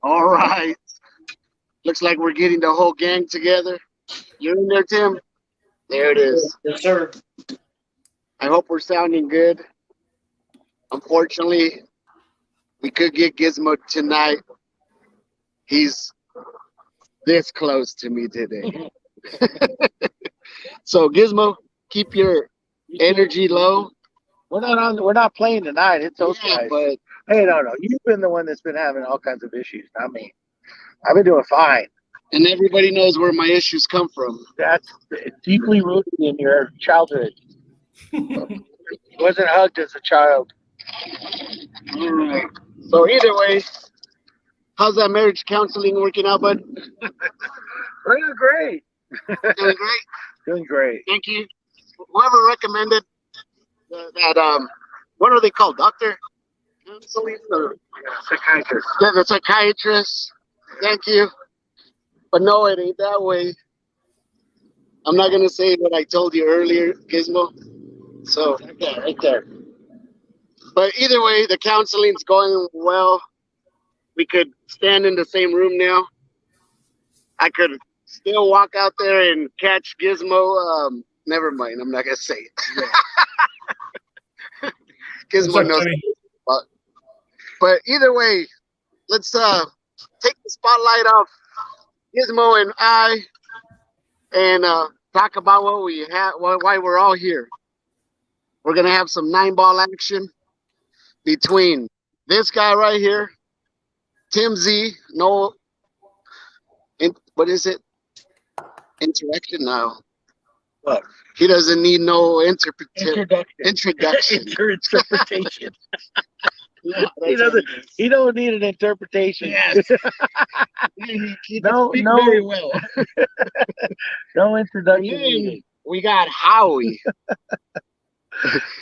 All right. Looks like we're getting the whole gang together. You're in there, Tim? There it is. Yes, sir. I hope we're sounding good. Unfortunately, we could get Gizmo tonight. He's this close to me today. So, Gizmo, keep your energy low. We're not playing tonight. It's those Yeah, guys. but Hey, no. You've been the one that's been having all kinds of issues, not me. I've been doing fine. and everybody knows where my issues come from. That's deeply rooted in your childhood. Wasn't hugged as a child. All right. So either way, how's that marriage counseling working out, bud? We're doing great. Doing great. Doing great. Thank you. Whoever recommended that what are they called? Doctor? Counseling or Psychiatrist. yeah, the psychiatrist. Thank you. But no, it ain't that way. I'm not gonna say what I told you earlier, Gizmo. So Right there. but either way, the counseling's going well. We could stand in the same room now. I could still walk out there and catch Gizmo. Never mind, I'm not gonna say it. What's Gizmo up, knows. Timmy? But either way, let's take the spotlight off Gizmo and I, and talk about what we have, why we're all here. We're gonna have some 9-ball action between this guy right here, Tim Z. No, what is it? Interaction now. What? He doesn't need no Introduction. introduction. Interpretation. Yeah, He doesn't. He don't need an interpretation. Yes. He No, speak no. very well. No introduction. And then needed. we got Howie.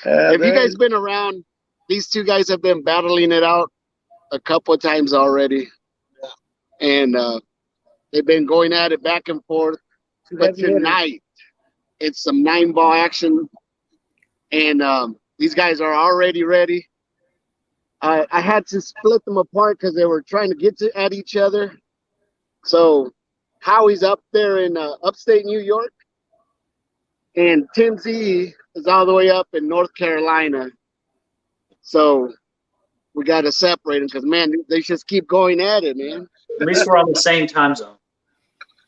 If you guys been around, these two guys have been battling it out a couple of times already, and they've been going at it back and forth. But tonight, it's some 9-ball action, and these guys are already ready. I had to split them apart because they were trying to get at each other. So Howie's up there in upstate New York, and Tim Z is all the way up in North Carolina. So we got to separate them because, man, they just keep going at it, man. At least we're on the same time zone.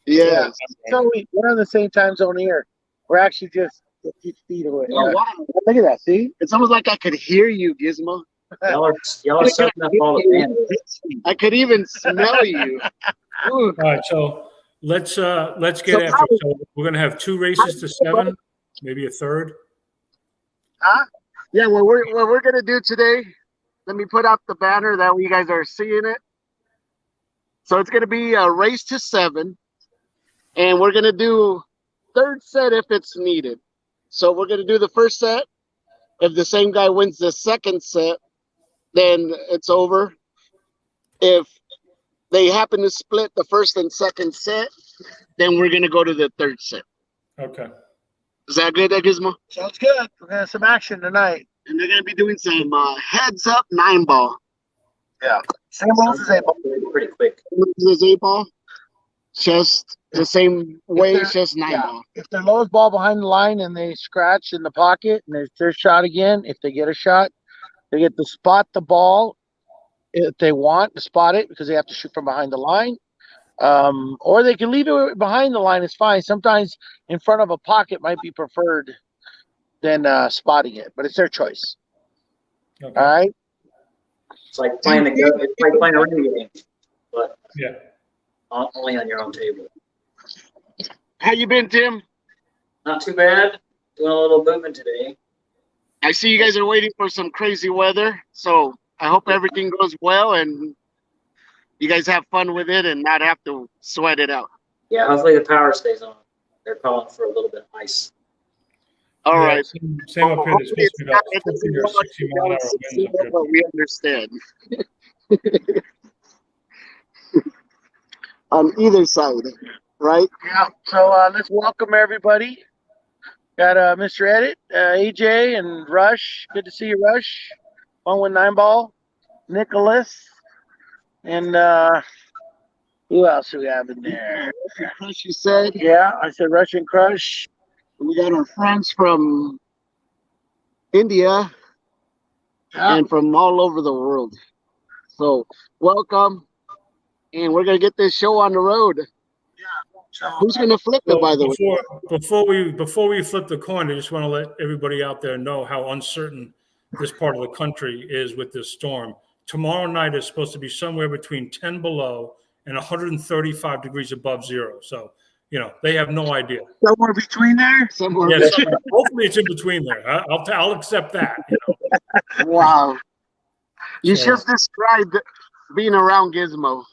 Yes. So we're on the same time zone here. We're actually just 50 feet away. Oh, wow. Look at that. See? It's almost like I could hear you, Gizmo. Y'all are sucking up all the bandits. I could even smell you. Ooh. All right, so let's get after it. So we're gonna have 2 races to 7, maybe a third. Huh? Yeah, what we're gonna do today, let me put up the banner that way you guys are seeing it. So it's gonna be a race to 7, and we're gonna do third set if it's needed. So we're gonna do the first set. If the same guy wins the second set, then it's over. If they happen to split the first and second set, then we're gonna go to the third set. Okay. Is that good, Gizmo? Sounds good. We're gonna have some action tonight. And they're gonna be doing some heads up 9-ball. Yeah. Same rules as April. Pretty quick. This 8-ball, just the same way, it's just 9-ball. If they're lowest ball behind the line and they scratch in the pocket and it's their shot again, if they get a shot, they get to spot the ball if they want to spot it because they have to shoot from behind the line. Or they can leave it behind the line. It's fine. Sometimes in front of a pocket might be preferred than spotting it, but it's their choice. Okay. All right. It's like playing a ring game, but Yeah. only on your own table. How you been, Tim? Not too bad. Doing a little moving today. I see you guys are waiting for some crazy weather, so I hope everything goes well and you guys have fun with it and not have to sweat it out. Yeah, hopefully the power stays on. They're calling for a little bit of ice. All Yeah, right. Same up here. There's supposed to be about 50 or 60 mile an hour winds up here. But we understand. On either side, right? Yeah. So let's welcome everybody. Got Mr. Edit, AJ, and Rush. Good to see you, Rush. 119 ball. Nicholas. And who else do we have in there? Crush, you said. Yeah, I said Russian Crush. We got our friends from India and from all over the world. So welcome, and we're gonna get this show on the road. So, Who's gonna flip it, by the way? Before we flip the coin, I just want to let everybody out there know how uncertain this part of the country is with this storm. Tomorrow night is supposed to be somewhere between 10 below and 135 degrees above zero. So, they have no idea. somewhere between there. Somewhere. Yes, hopefully it's in between there. I'll accept that. Wow. You So- just described being around Gizmo.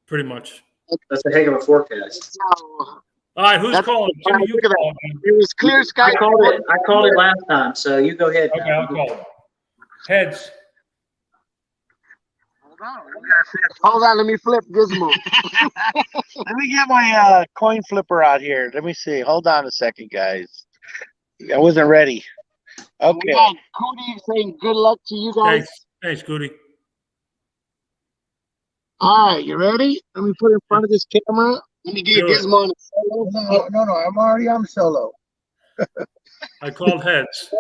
Pretty much. That's a heck of a forecast. Wow. All right, who's That's- calling? Jimmy, you Look at that. call, man. It was clear sky. I called it last time, so you go ahead. Okay, I'll call it. Heads. Hold on, let me flip Gizmo. Let me get my coin flipper out here. Let me see. Hold on a second, guys. I wasn't ready. We Okay. got Cody saying good luck to you guys. Thanks, Goody. All right, you ready? Let me put it in front of this camera. Let me get Do it. Gizmo on a solo. No, I'm already on solo. I called heads.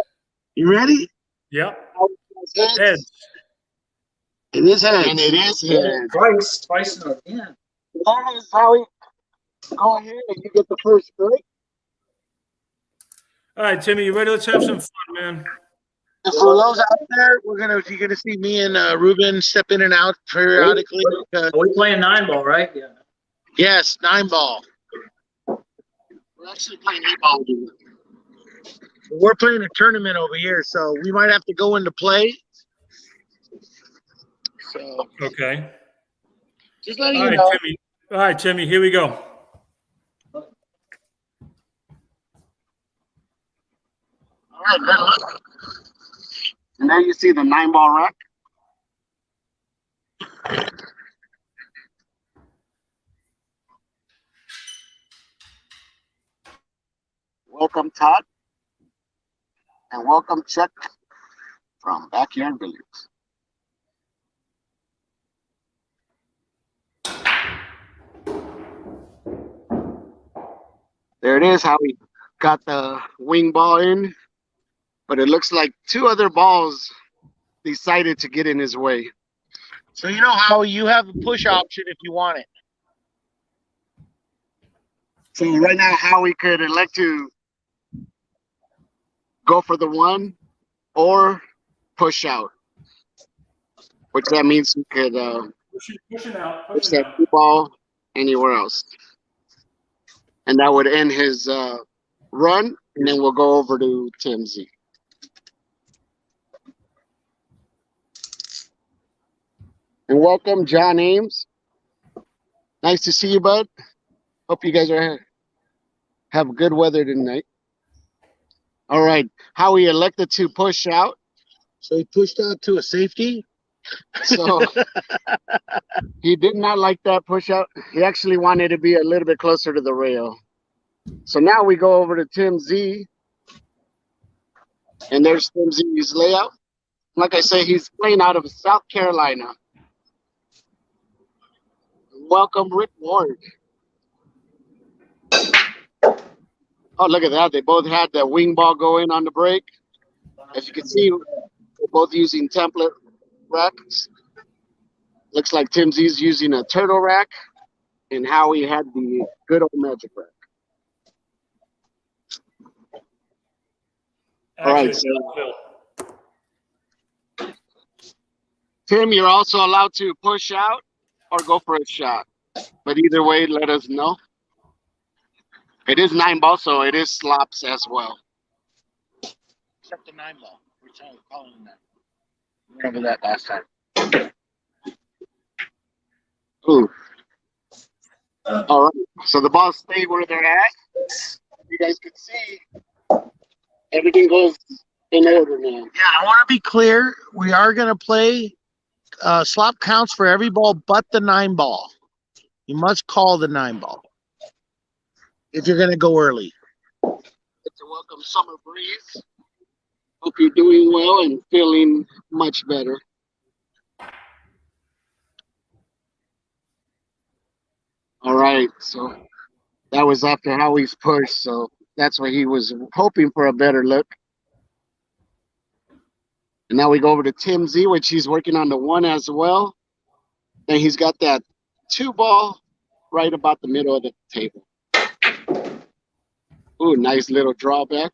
You ready? Yep. Heads. Heads. It is heads. And it is heads. Twice in a row. Yeah. There it is, Howie. Go ahead and you get the first break. All right, Timmy, you ready? Let's have some fun, man. For those out there, you're gonna see me and Ruben step in and out periodically. Are we playing 9-ball, right? Yeah. Yes, 9-ball. We're actually playing 8-ball. We're playing a tournament over here, so we might have to go into play. So Okay. just letting All you right, know. Timmy. All right, Timmy, here we go. All right, good luck. And there you see the 9-ball rack. Welcome, Todd. And welcome, Chuck from Backyard Billiards. There it is, how we got the wing ball in. But it looks like two other balls decided to get in his way. So you know how you have a push option if you want it. So right now, Howie could elect to go for the one or push out, which that means he could Pushing out. push that blue ball anywhere else. And that would end his run, and then we'll go over to Tim Z. And welcome, John Ames. Nice to see you, bud. Hope you guys have good weather tonight. All right, Howie elected to push out. So he pushed out to a safety. So he did not like that push out. He actually wanted to be a little bit closer to the rail. So now we go over to Tim Z. And there's Tim Z's layout. Like I say, he's playing out of South Carolina. Welcome, Rick Ward. Oh, look at that. They both had the wing ball going on the break. As you can see, they're both using template racks. Looks like Tim Z's using a turtle rack, and Howie had the good old magic rack. All right, so Tim, you're also allowed to push out or go for a shot. But either way, let us know. It is 9-ball, so it is slops as well. Except the 9-ball. We're calling that. We went over that last time. Ooh. All right. So the balls stay where they're at. You guys can see everything goes in order now. Yeah, I want to be clear. We are going to play slop counts for every ball but the 9-ball. You must call the 9-ball if you're going to go early. It's a welcome summer breeze. Hope you're doing well and feeling much better. All right, so that was after Howie's push, so that's why he was hoping for a better look. And now we go over to Tim Z, which he's working on the 1 as well. And he's got that 2 ball right about the middle of the table. Ooh, nice little drawback.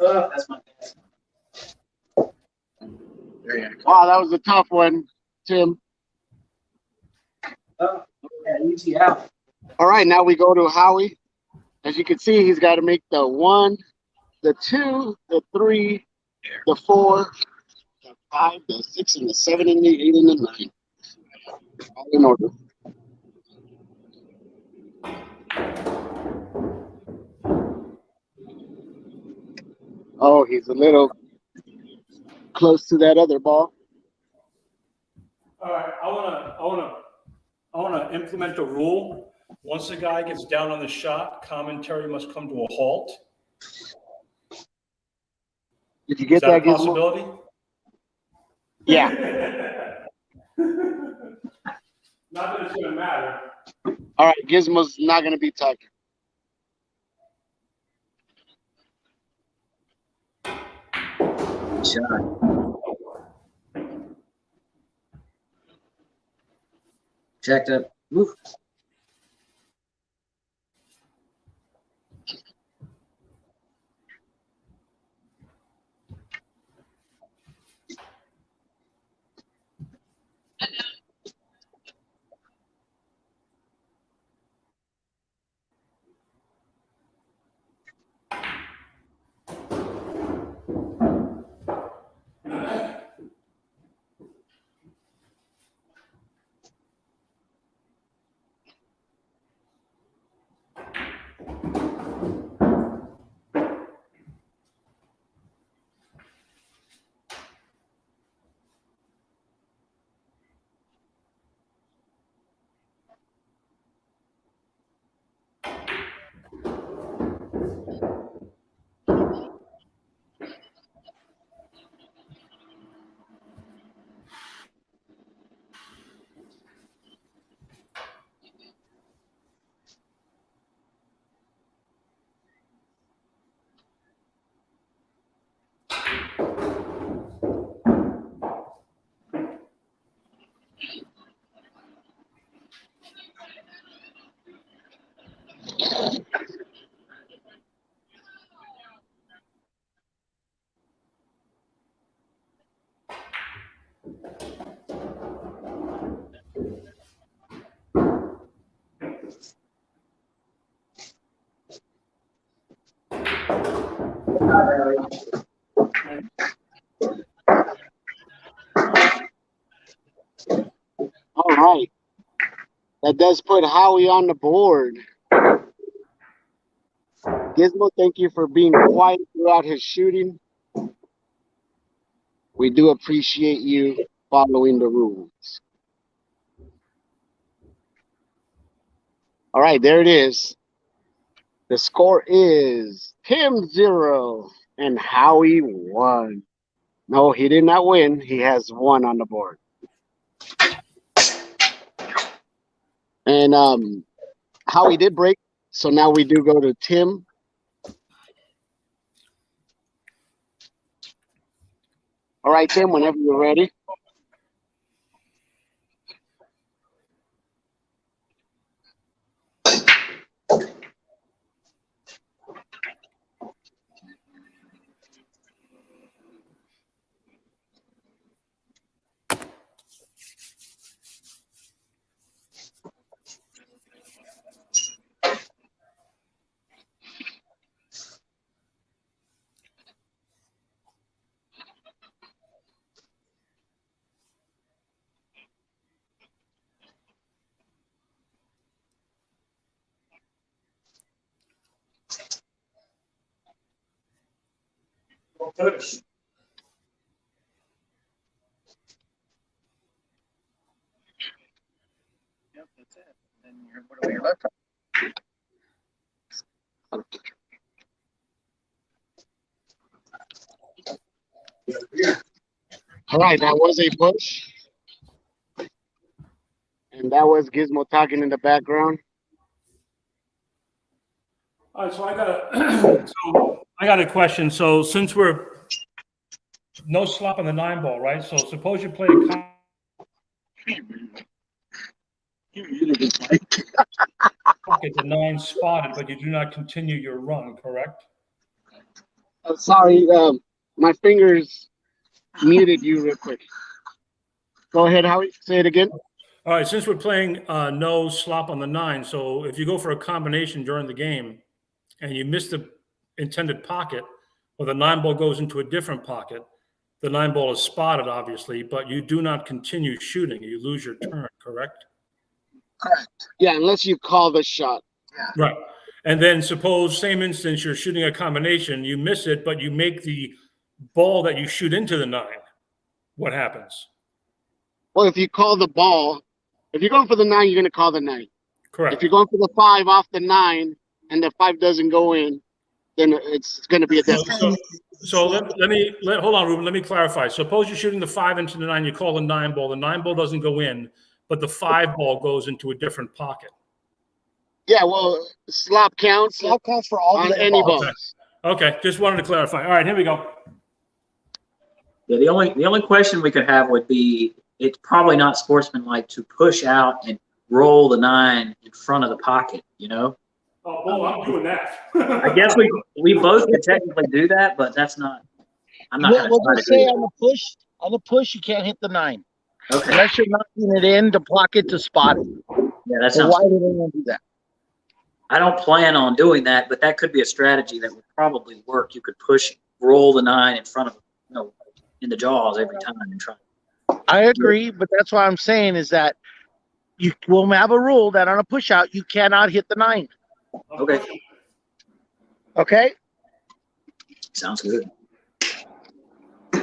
That's my bad. Wow, that was a tough one, Tim. Oh, yeah, easy out. All right, now we go to Howie. As you can see, he's got to make the 1, the 2, the 3, the 4, the 5, the 6, and the 7, and the 8, and the 9. All in order. Oh, he's a little close to that other ball. All right, I wanna implement a rule. Once a guy gets down on the shot, commentary must come to a halt. Did you Is get that a that, Gizmo? possibility? Yeah. Not that it's gonna matter. All right, Gizmo's not going to be talking. Shot. Checked up. Oof. All right. That does put Howie on the board. Gizmo, thank you for being quiet throughout his shooting. We do appreciate you following the rules. All right, there it is. The score is Tim 0 and Howie 1. No, he did not win. He has 1 on the board. And Howie did break, so now we do go to Tim. All right, Tim, whenever you're ready. push. Yep, that's it. Then you're what are your left? All right, that was a push. And that was Gizmo talking in the background. All right, so I got a question. So since we're no slop on the 9 ball, right? So suppose you play a pocket, the 9 spotted, but you do not continue your run, correct? Sorry, my fingers muted you real quick. Go ahead, Howie. Say it again. All right, since we're playing no slop on the 9, so if you go for a combination during the game and you miss the intended pocket, or the 9 ball goes into a different pocket, the 9 ball is spotted, obviously, but you do not continue shooting. You lose your turn, correct? Correct. Yeah, unless you call the shot. Right. And then suppose, same instance, you're shooting a combination, you miss it, but you make the ball that you shoot into the 9. What happens? Well, if you call the ball, if you're going for the 9, you're going to call the 9. Correct. If you're going for the 5 off the 9 and the 5 doesn't go in, then it's going to be a dead ball. So hold on, Ruben. Let me clarify. Suppose you're shooting the 5 into the 9. You call the 9 ball. The 9 ball doesn't go in, but the 5 ball goes into a different pocket. Yeah, well, slop counts. Slop counts for all on the any balls. balls. Okay, just wanted to clarify. All right, here we go. Yeah, the only question we could have would be, it's probably not sportsmanlike to push out and roll the 9 in front of the pocket, you know? Oh, well, I'm doing that. I guess we both could technically do that, but that's not. I'm not going We'll to try to just say do on the push. On the push, you can't hit the 9 that. Okay. unless you're knocking it in to block it to spot it. Yeah, that So sounds. why would anyone do that? I don't plan on doing that, but that could be a strategy that would probably work. You could roll the 9 in front of, in the jaws every time and try. I agree, but that's what I'm saying is that you will have a rule that on a push out you cannot hit the 9. Okay. Okay. Sounds good.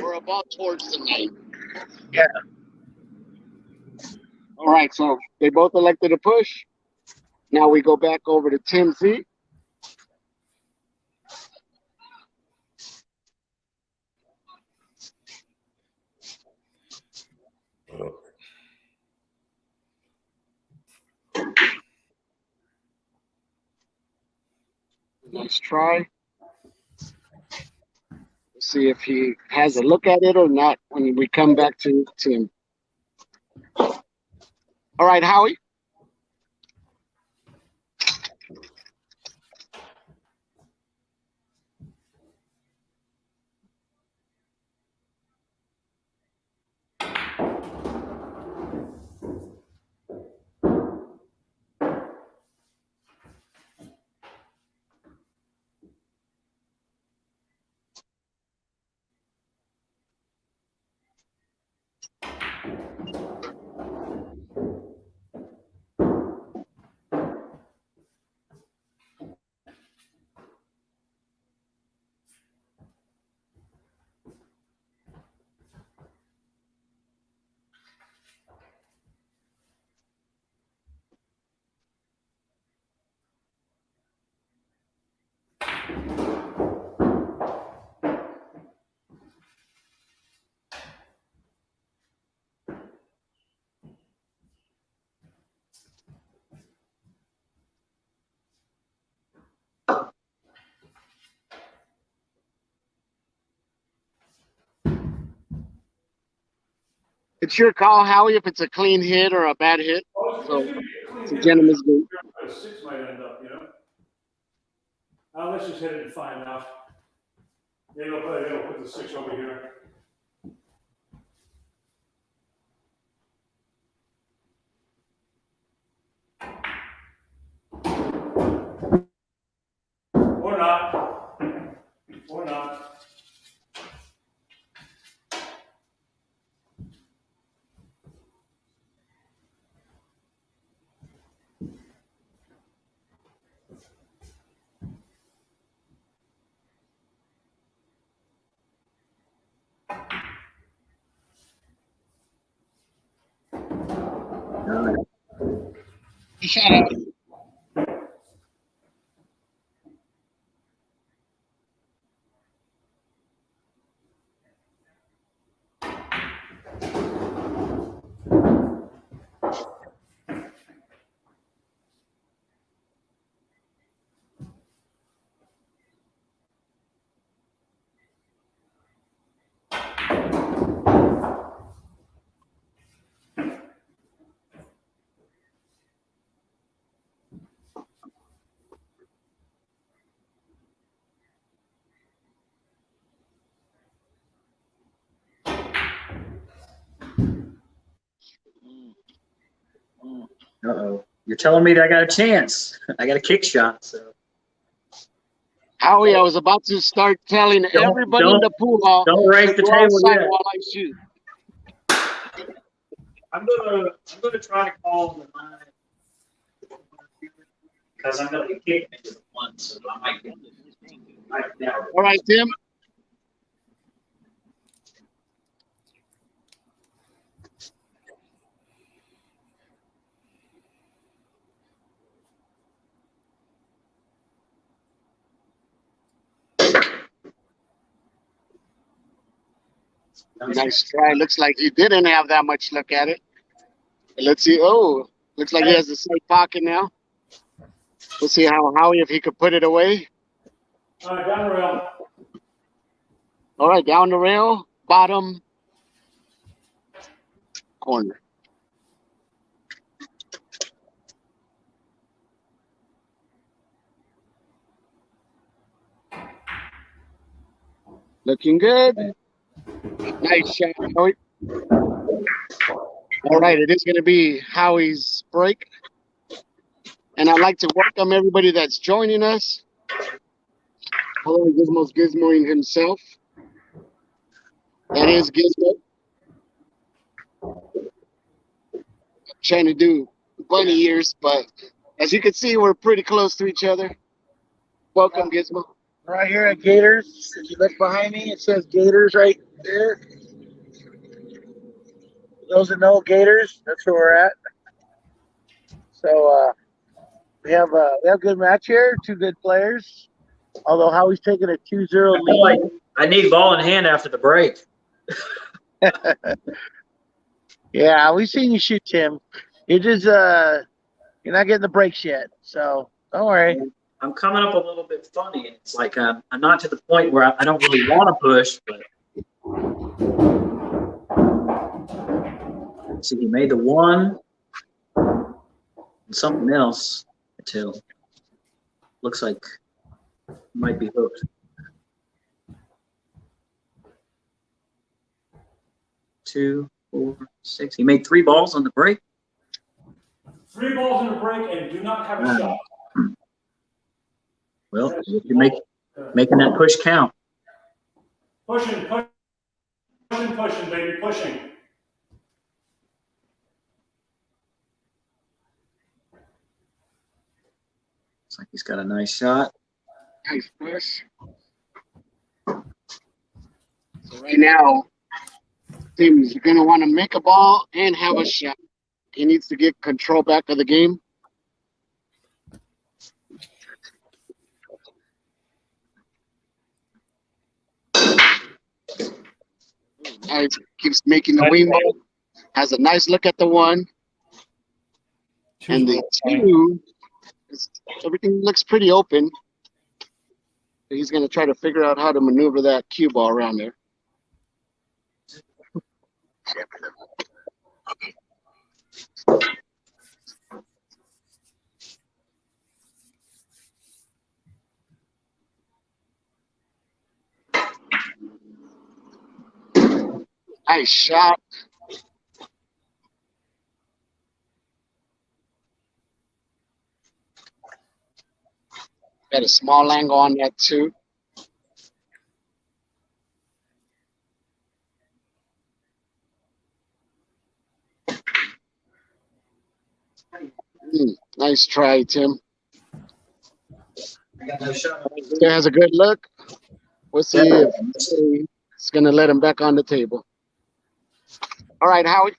Or a ball towards the 9. Yeah. All right, so they both elected a push. Now we go back over to Tim C. Nice try. Let's see if he has a look at it or not when we come back to Tim. All right, Howie. It's your call, Howie, if it's a clean hit or a bad hit. So it's a gentleman's game. 6 might end up, let's just hit it and find out. Maybe I'll put the 6 over here. Or not. Or not. your shot out. Uh-oh. You're telling me that I got a chance. I got a kick shot. So Howie, I was about to start telling everybody in the pool hall don't rake to the go table outside yet. while I shoot. I'm gonna try to call the line because I'm gonna be kicking into the one, so I might get this. All right, Tim. Nice try. Looks like he didn't have that much look at it. Let's see. Oh, looks like he has the side pocket now. We'll see how Howie if he could put it away. All right, down the rail. All right, down the rail, bottom corner. Looking good. Nice shot, Howie. All right, it is going to be Howie's break. And I'd like to welcome everybody that's joining us. Hello, Gizmo's Gizmoing himself. That is Gizmo. Trying to do bunny ears, but as you can see, we're pretty close to each other. Welcome, Gizmo. Right here at Gators. If you look behind me, it says Gators right there. Those that know Gators, that's where we're at. So we have a good match here. Two good players. Although Howie's taking a 2-0 lead. I need ball in hand after the break. Yeah, we've seen you shoot, Tim. You're just you're not getting the breaks yet. So don't worry. I'm coming up a little bit funny. It's like I'm not to the point where I don't really want to push, but see, he made the one and something else until looks like he might be hooked. 2, 4, 6. He made 3 balls on the break. 3 balls in a break and do not have a shot. Well, you're making that push count. Pushing, baby, pushing. Looks like he's got a nice shot. Nice push. So right now, Tim's going to want to make a ball and have a shot. He needs to get control back of the game. Nice. Keeps making the wing ball. Has a nice look at the one. And the 2, everything looks pretty open. He's going to try to figure out how to maneuver that cue ball around there. Nice shot. Got a small angle on that too. Nice try, Tim. He has a good look. We'll see if he's going to let him back on the table. All right, Howie.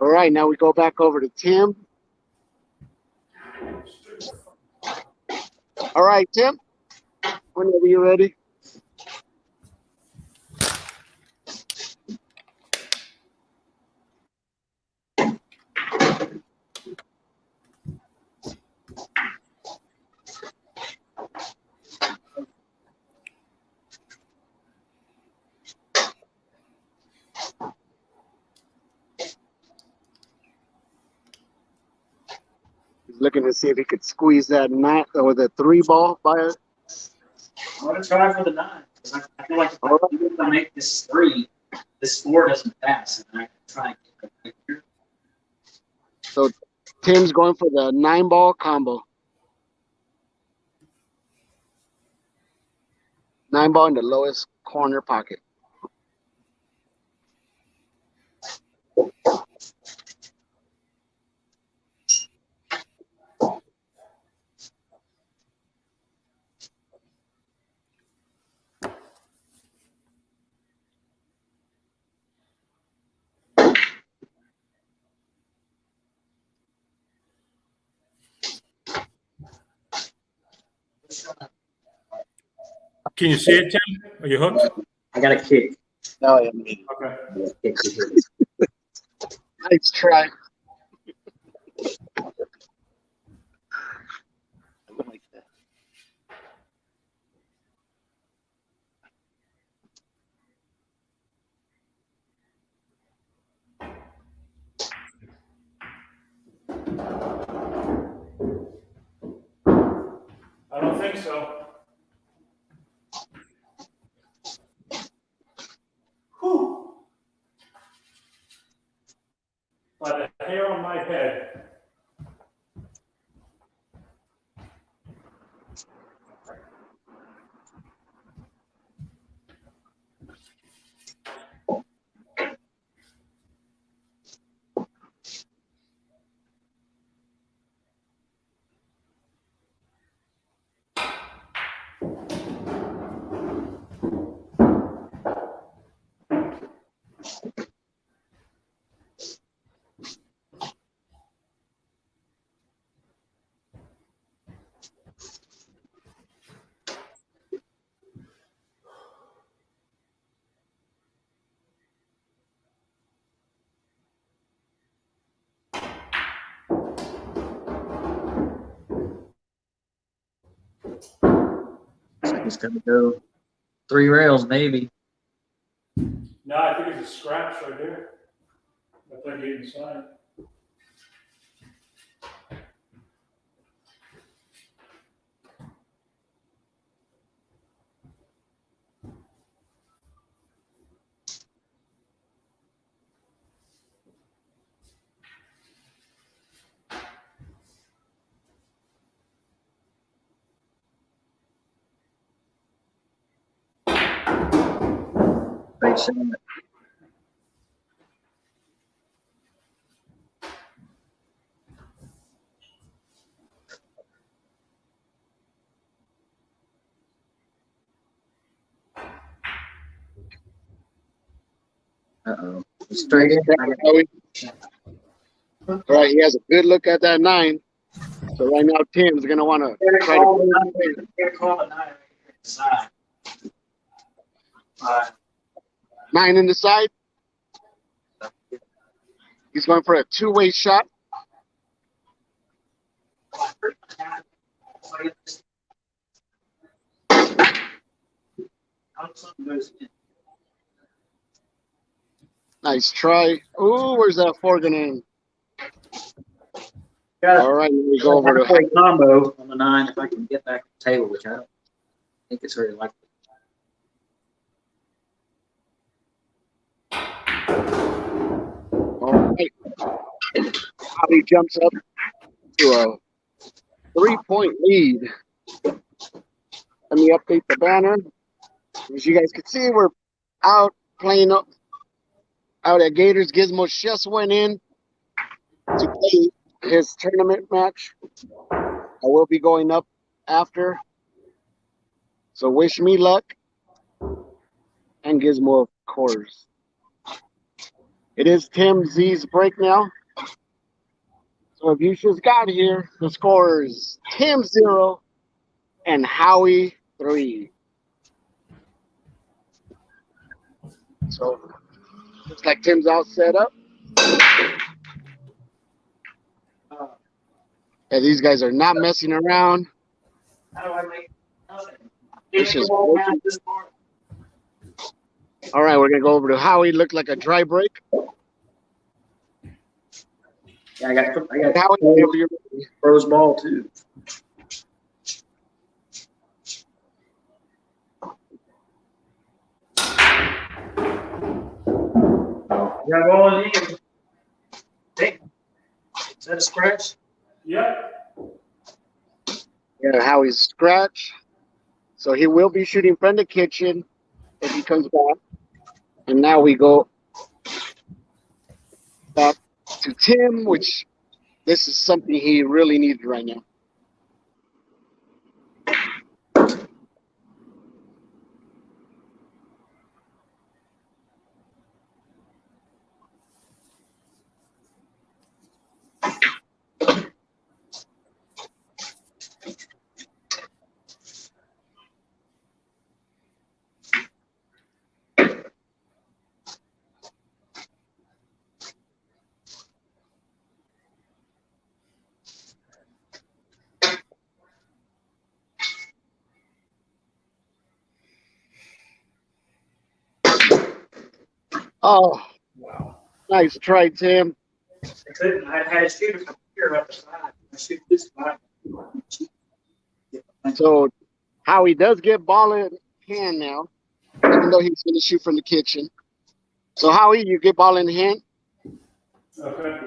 All right, now we go back over to Tim. All right, Tim, whenever you're ready. He's looking to see if he could squeeze that 9 or the 3 ball by it. I'm going to try for the 9. I feel like if I make this 3, this 4 doesn't pass. And I can try and get right here. So Tim's going for the 9 ball combo. 9 ball in the lowest corner pocket. Can you see it, Tim? Are you hooked? I got a kick. Oh, yeah. Okay. Nice try. Like that. I don't think so. Whew. By the hair on my head. It's going to go 3 rails, maybe. No, I think it's a scratch right there. I think you inside. Great shot. Uh-oh. Straight in. Howie. All right, he has a good look at that 9. So right now, Tim's going to want to try to call the 9 right here inside. 9 in the side. He's going for a 2-way shot. Nice try. Ooh, where's that 4 going to end? All right, we go over to combo on the 9 if I can get back to the table, which I don't think it's very likely. all right. Howie jumps up to a 3-point lead. Let me update the banner. As you guys can see, we're out playing out at Gators. Gizmo just went in to play his tournament match. I will be going up after. So wish me luck. And Gizmo, of course. It is Tim Z's break now. So if you just got here, the score is Tim 0 and Howie 3. So looks like Tim's all set up. And these guys are not messing around. How do I make It's just all right, we're gonna go over to Howie. Looked like a dry break. Yeah, I got Howie, whenever you're ready. Rose ball too. You got ball in the Hey, is that a scratch? Yeah. Yeah, Howie's scratch. So he will be shooting from the kitchen if he comes back. And now we go back to Tim, which this is something he really needed right now. Oh, Wow. nice try, Tim. I couldn't. I had a shooter from here up the side. I shoot this side. So Howie does get ball in hand now, even though he's going to shoot from the kitchen. So Howie, you get ball in hand. Okay.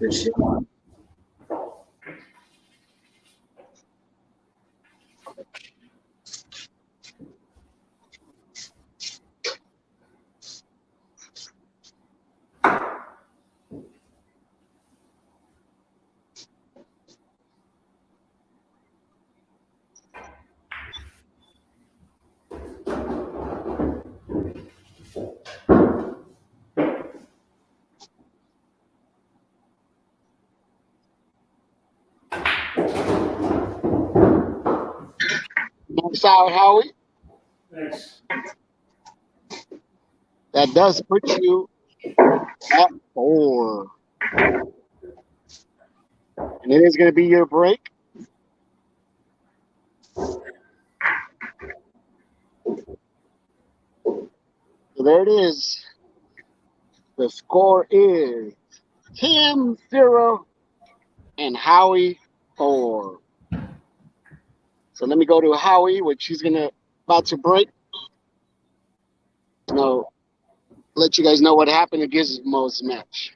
Good shit. Nice out, Howie. Thanks. That does put you at 4. And it is going to be your break. So there it is. The score is Tim 0 and Howie 4. So let me go to Howie, which he's about to break. No, let you guys know what happened at Gizmo's match.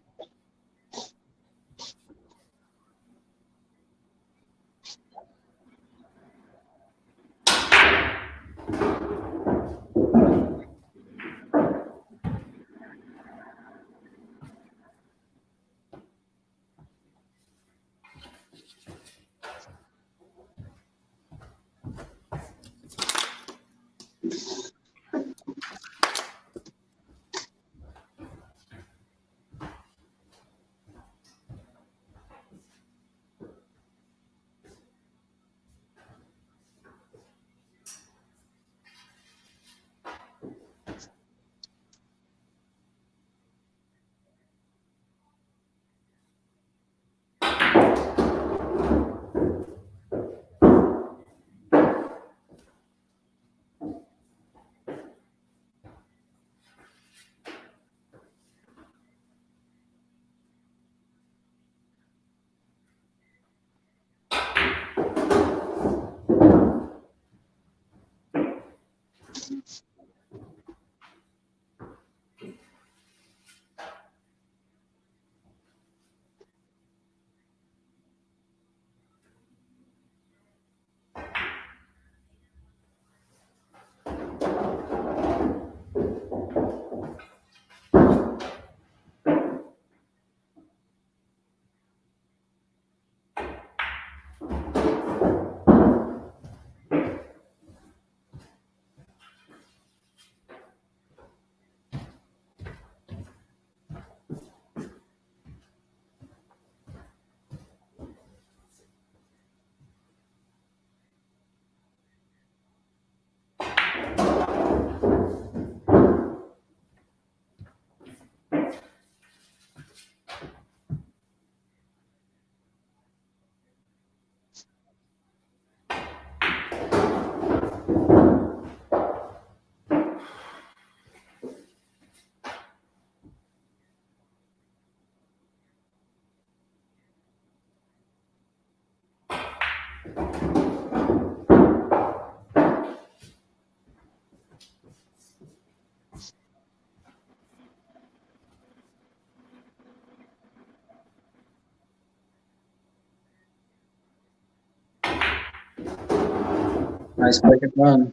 Nice second run.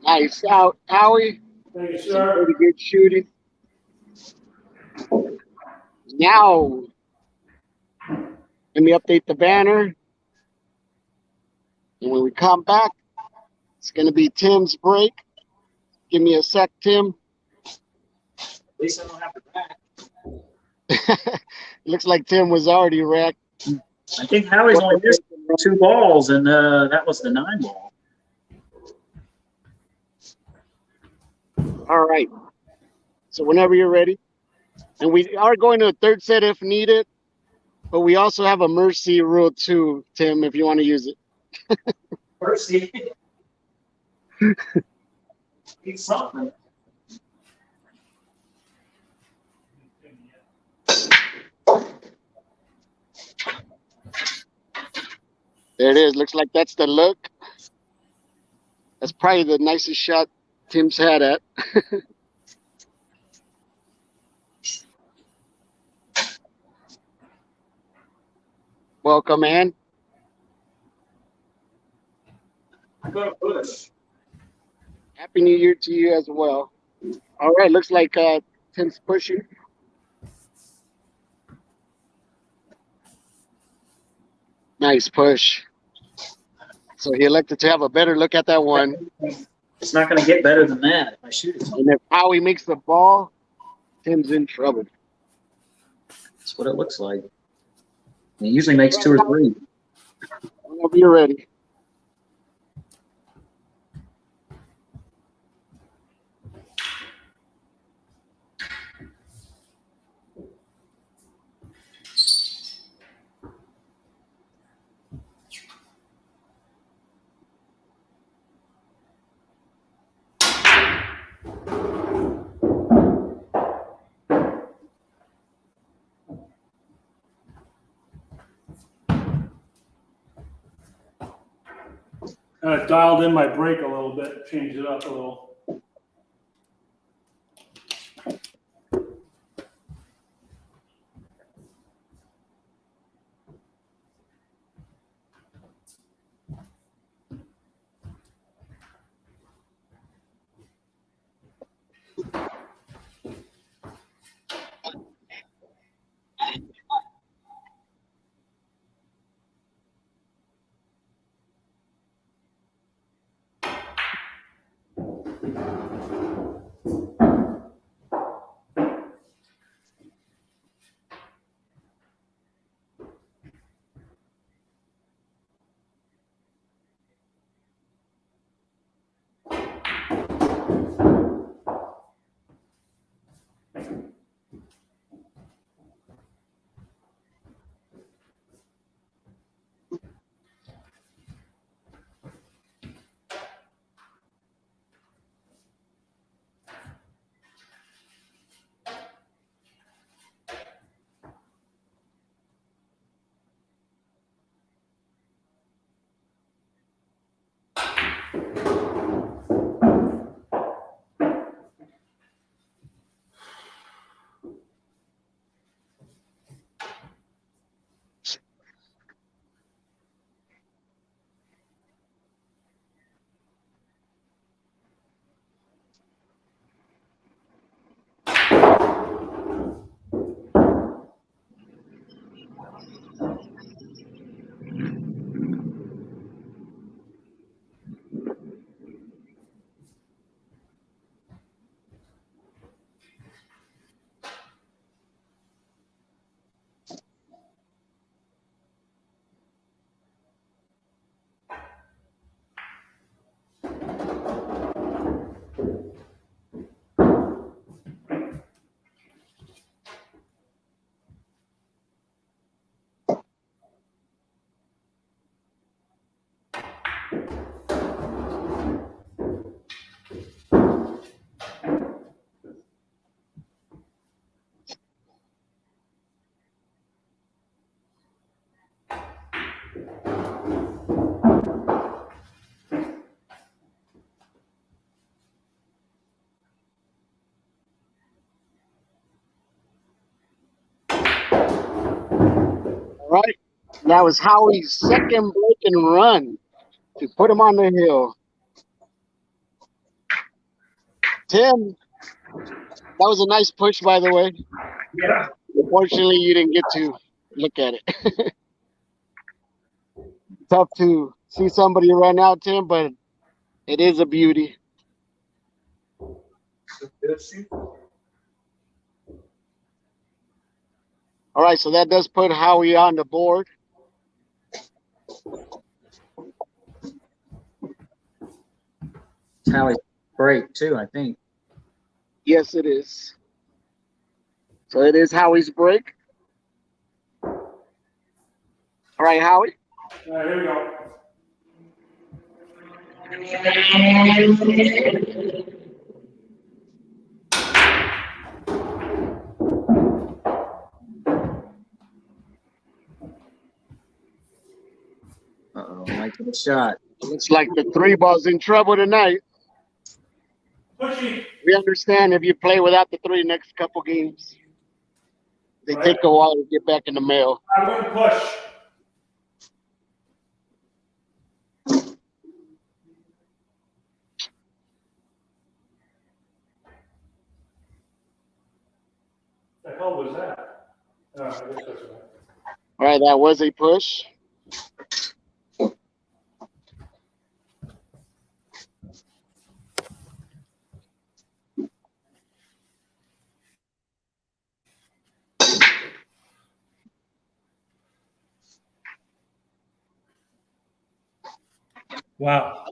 Nice out, Howie. Thank you, Some sir. pretty good shooting. Now, let me update the banner. And when we come back, it's going to be Tim's break. Give me a sec, Tim. At least I don't have to back. Looks like Tim was already wrecked. I think Howie's only missed 2 balls, and that was the 9 ball. All right. So whenever you're ready. And we are going to a third set if needed. But we also have a mercy rule too, Tim, if you want to use it. Mercy. It's something. There it is. Looks like that's the look. That's probably the nicest shot Tim's had at. Welcome, man. Good push. Happy New Year to you as well. All right. Looks like Tim's pushing. Nice push. So he elected to have a better look at that one. It's not going to get better than that if I shoot it. And if Howie makes the ball, Tim's in trouble. That's what it looks like. He usually makes 2 or 3. Whenever you're ready. Dialed in my brake a little bit, changed it up a little. All right. That was Howie's second break and run to put him on the hill. Tim, that was a nice push, by the way. Yeah. Unfortunately, you didn't get to look at it. Tough to see somebody run out, Tim, but it is a beauty. All right, so that does put Howie on the board. It's Howie's break too, I think. Yes, it is. So it is Howie's break. All right, Howie. Here we go. Uh-oh, might get a shot. Looks like the three ball's in trouble tonight. Pushy. We understand if you play without the three next couple games. They take a while to get back in the mail. I wouldn't push. The hell was that? Oh, I guess that's right. All right, that was a push. Wow.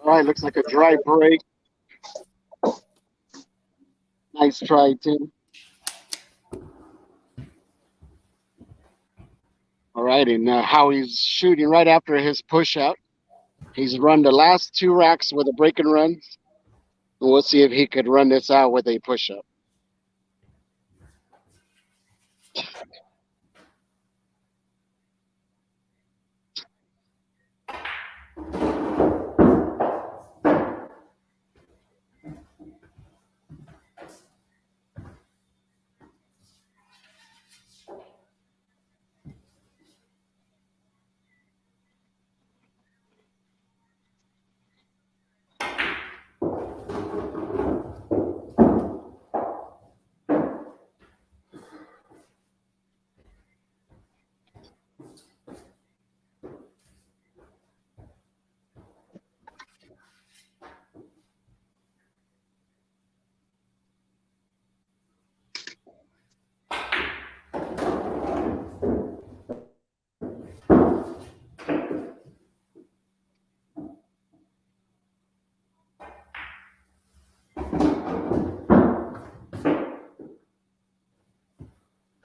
All right, looks like a dry break. Nice try, Tim. All right, and Howie's shooting right after his push out. He's run the last two racks with a break and run. And we'll see if he could run this out with a push up.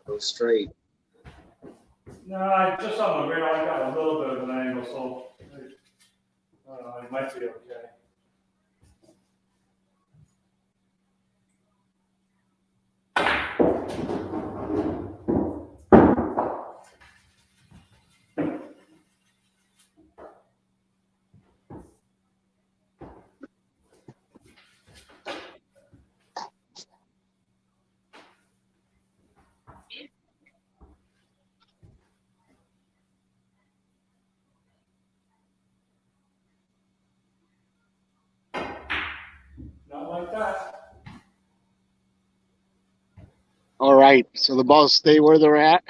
Go straight. No, just on the radar, I got a little bit of an angle, so it might be okay. Not like that. All right, so the balls stay where they're at.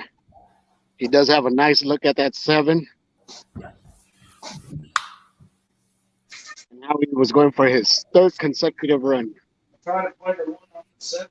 He does have a nice look at that 7. And Howie was going for his 3rd consecutive run. Try to play the 1 off the 7.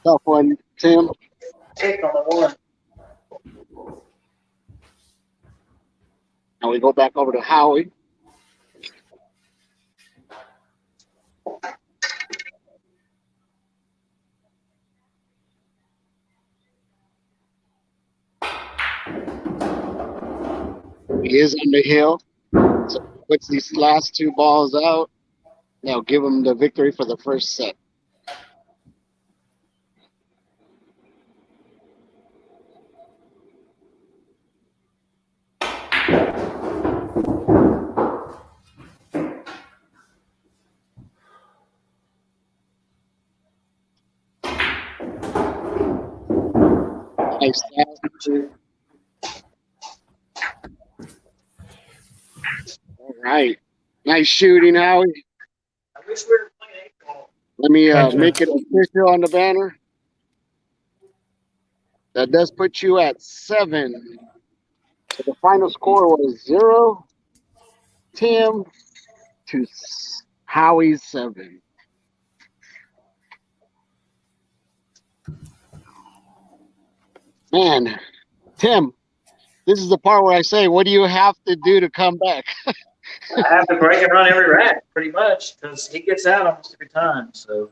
Tough one, Tim. Take on the 1. Now we go back over to Howie. He is on the hill. So he puts these last 2 balls out. Now give him the victory for the first set. Nice. All right. Nice shooting, Howie. I wish we were playing 8-ball. Let me Gotcha. make it official on the banner. That does put you at 7. So the final score was 0, Tim to Howie's 7. Man, Tim, this is the part where I say, what do you have to do to come back? I have to break and run every rack, pretty much, because he gets out almost every time. So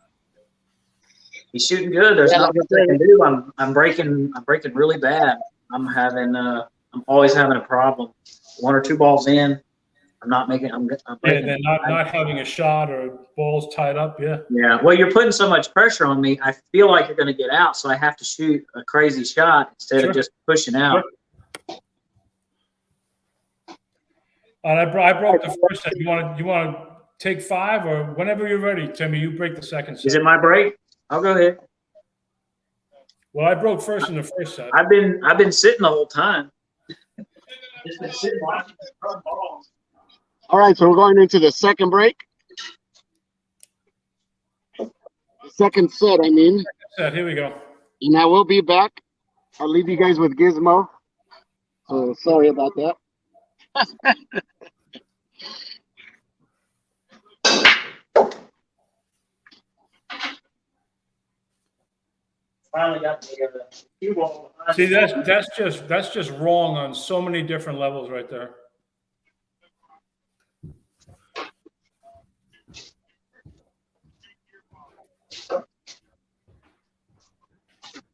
he's shooting good. There's not much I can do. I'm breaking really bad. I'm always having a problem. 1 or 2 balls in, I'm not making. I'm breaking. Yeah, they're not having a shot or balls tied up. Yeah. Yeah. Well, you're putting so much pressure on me. I feel like you're going to get out, so I have to shoot a crazy shot instead of just pushing out. Sure. I broke the first set. You want to take 5 or whenever you're ready, Timmy? You break the second set. Is it my break? I'll go ahead. Well, I broke first in the first set. I've been sitting the whole time. Just been sitting watching the balls. All right, so we're going into the second break. The second set, I mean. Second set, here we go. And I will be back. I'll leave you guys with Gizmo. So sorry about that. Finally got the cue ball. See, that's just wrong on so many different levels right there.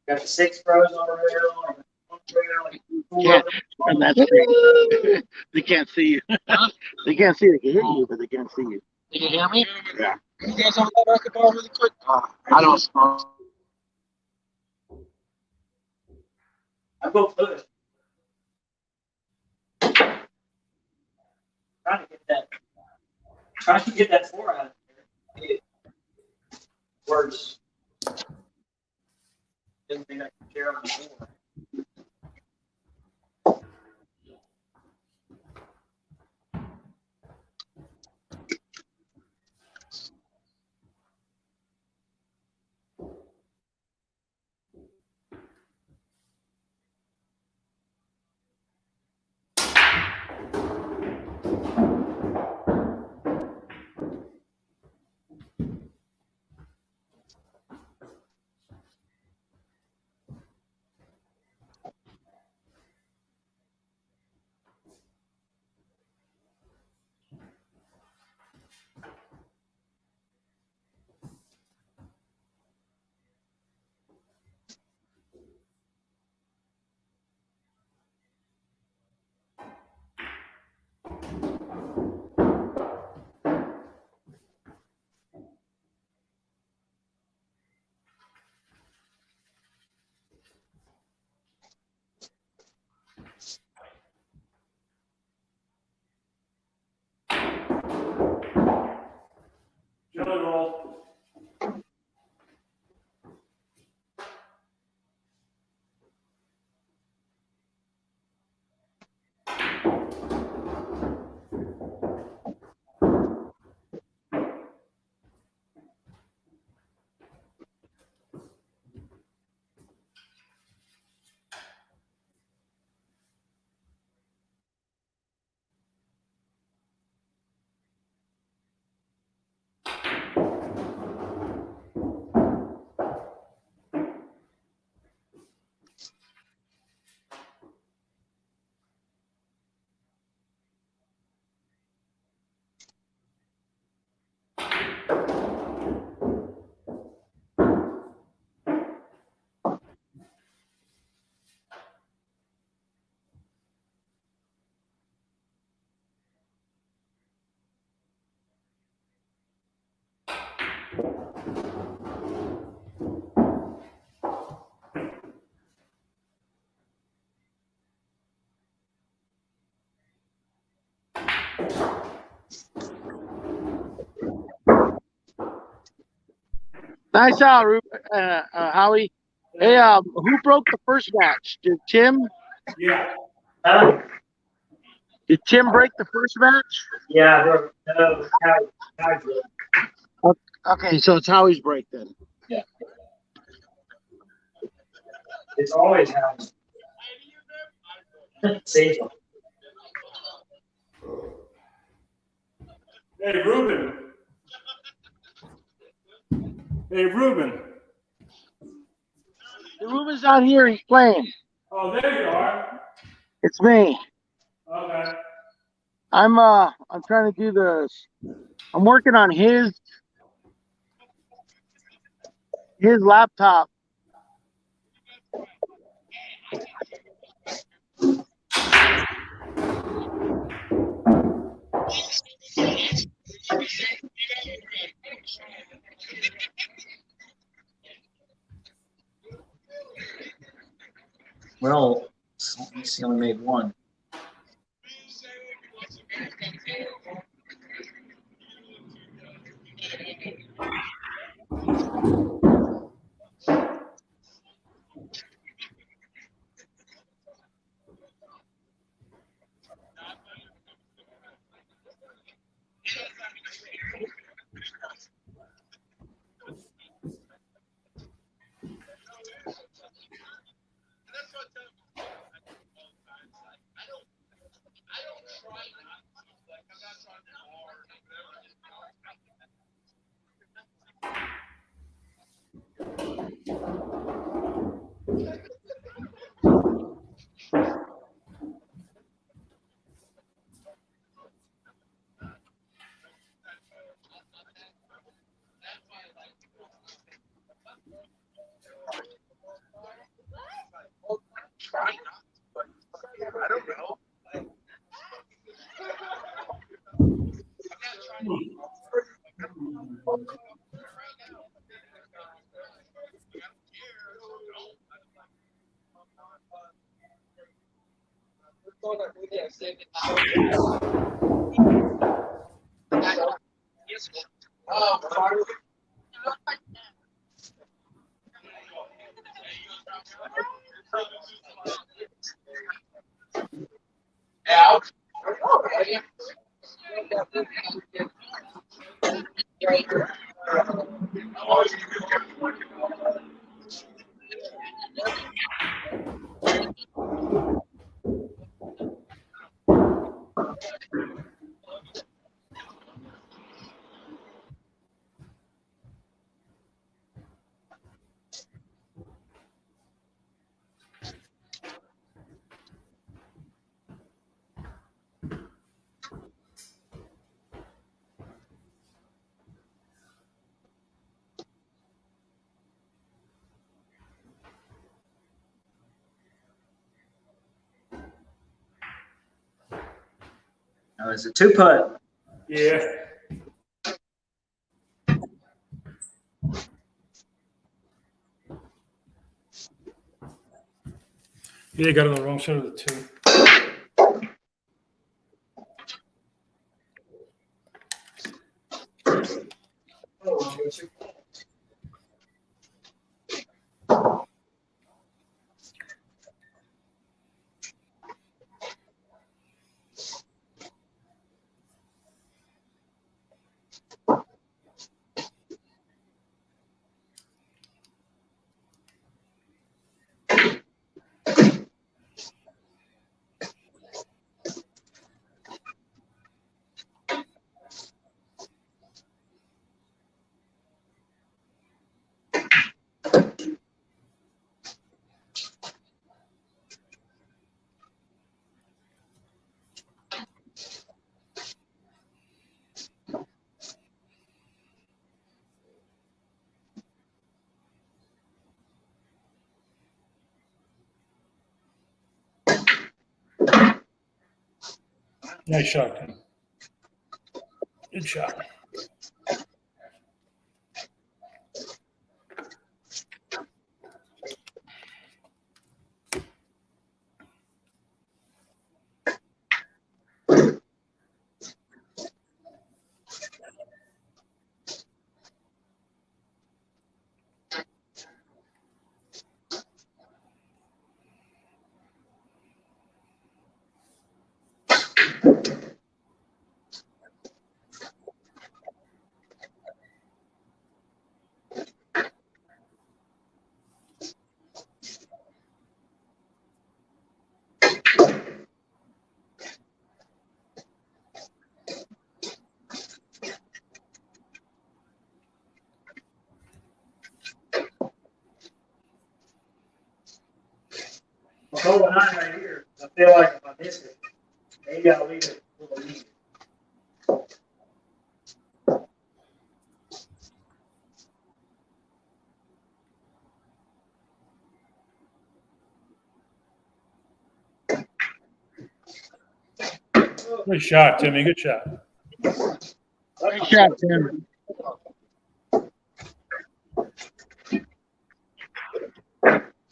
Got the 6 pros on the rail. And 1 rail. Yeah, and that's they can't see you. They can't see you. They can hear you, but they can't see you. Can you hear me? Yeah. You guys want that basketball really quick? I don't smoke. I go first. Trying to get that 4 out of there. Words. Didn't think I could carry on the 4. Nice out, Howie. Hey, who broke the first match? Did Tim? Yeah. Did Tim break the first match? Yeah, no, Howie did. Okay, so it's Howie's break then. Yeah. It's always Howie's. Seems like. Hey, Ruben. Hey, Ruben. The Ruben's not here. He's playing. Oh, there you are. It's me. Okay. I'm trying to do this. I'm working on his laptop. Well, he only made one. I don't know. Now, it's a two-putt. Yeah. Yeah, got on the wrong side of the two. Nice shot, Tim. Good shot. I'm holding on right here. I feel like if I miss it, maybe I'll leave it a little easier. Good shot, Timmy. Good shot. Nice shot, Tim.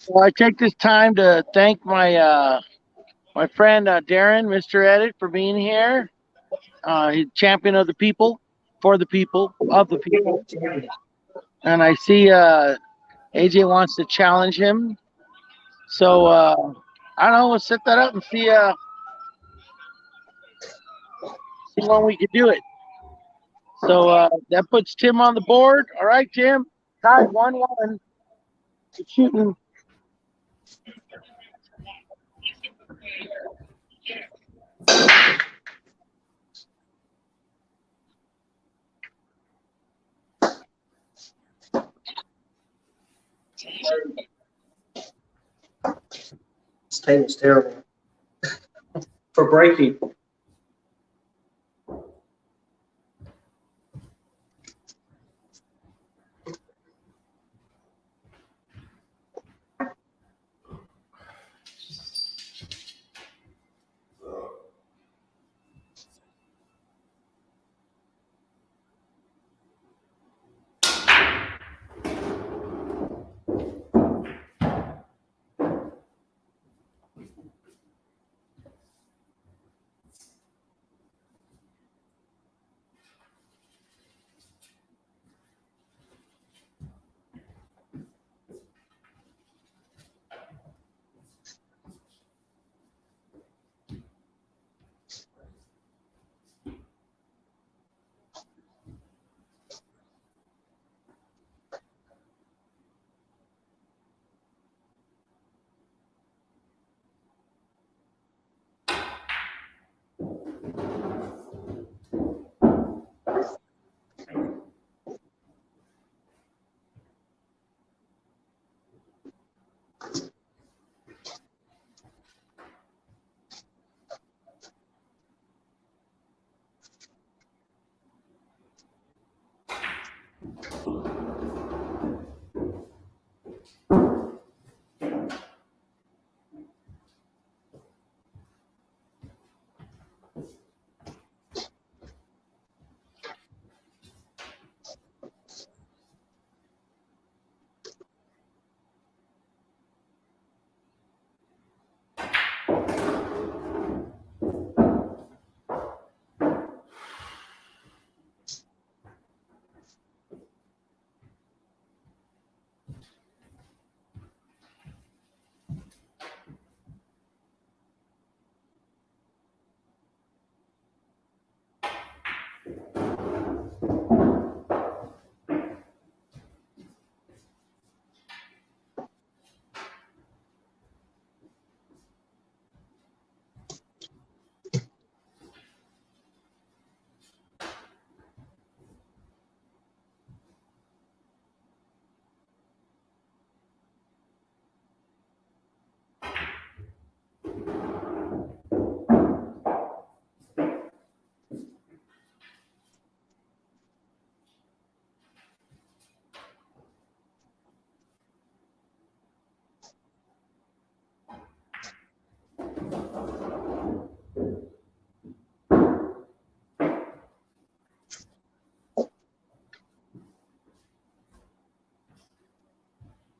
Well, I take this time to thank my my friend Darren, Mr. Edit, for being here. He's champion of the people, for the people, of the people. And I see AJ wants to challenge him. So I don't know. We'll set that up and see when we can do it. So that puts Tim on the board. All right, Tim. Tied 1-1. Good shooting. This table's terrible for breaking.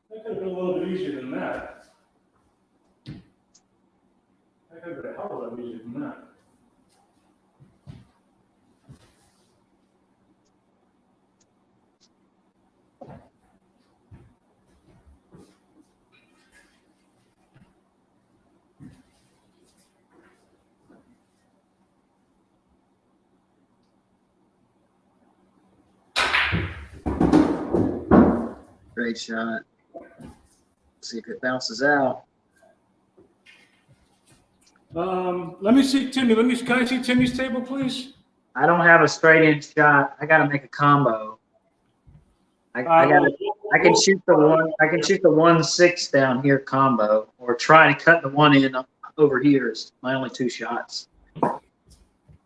That could have been a little bit easier than that. That could have been a hell of a lot easier than that. Great shot. See if it bounces out. Let me see Timmy. Can I see Timmy's table, please? I don't have a straight in shot. I got to make a combo. I I can shoot the 1.6 down here combo, or try to cut the one in over here is my only 2 shots. Oh,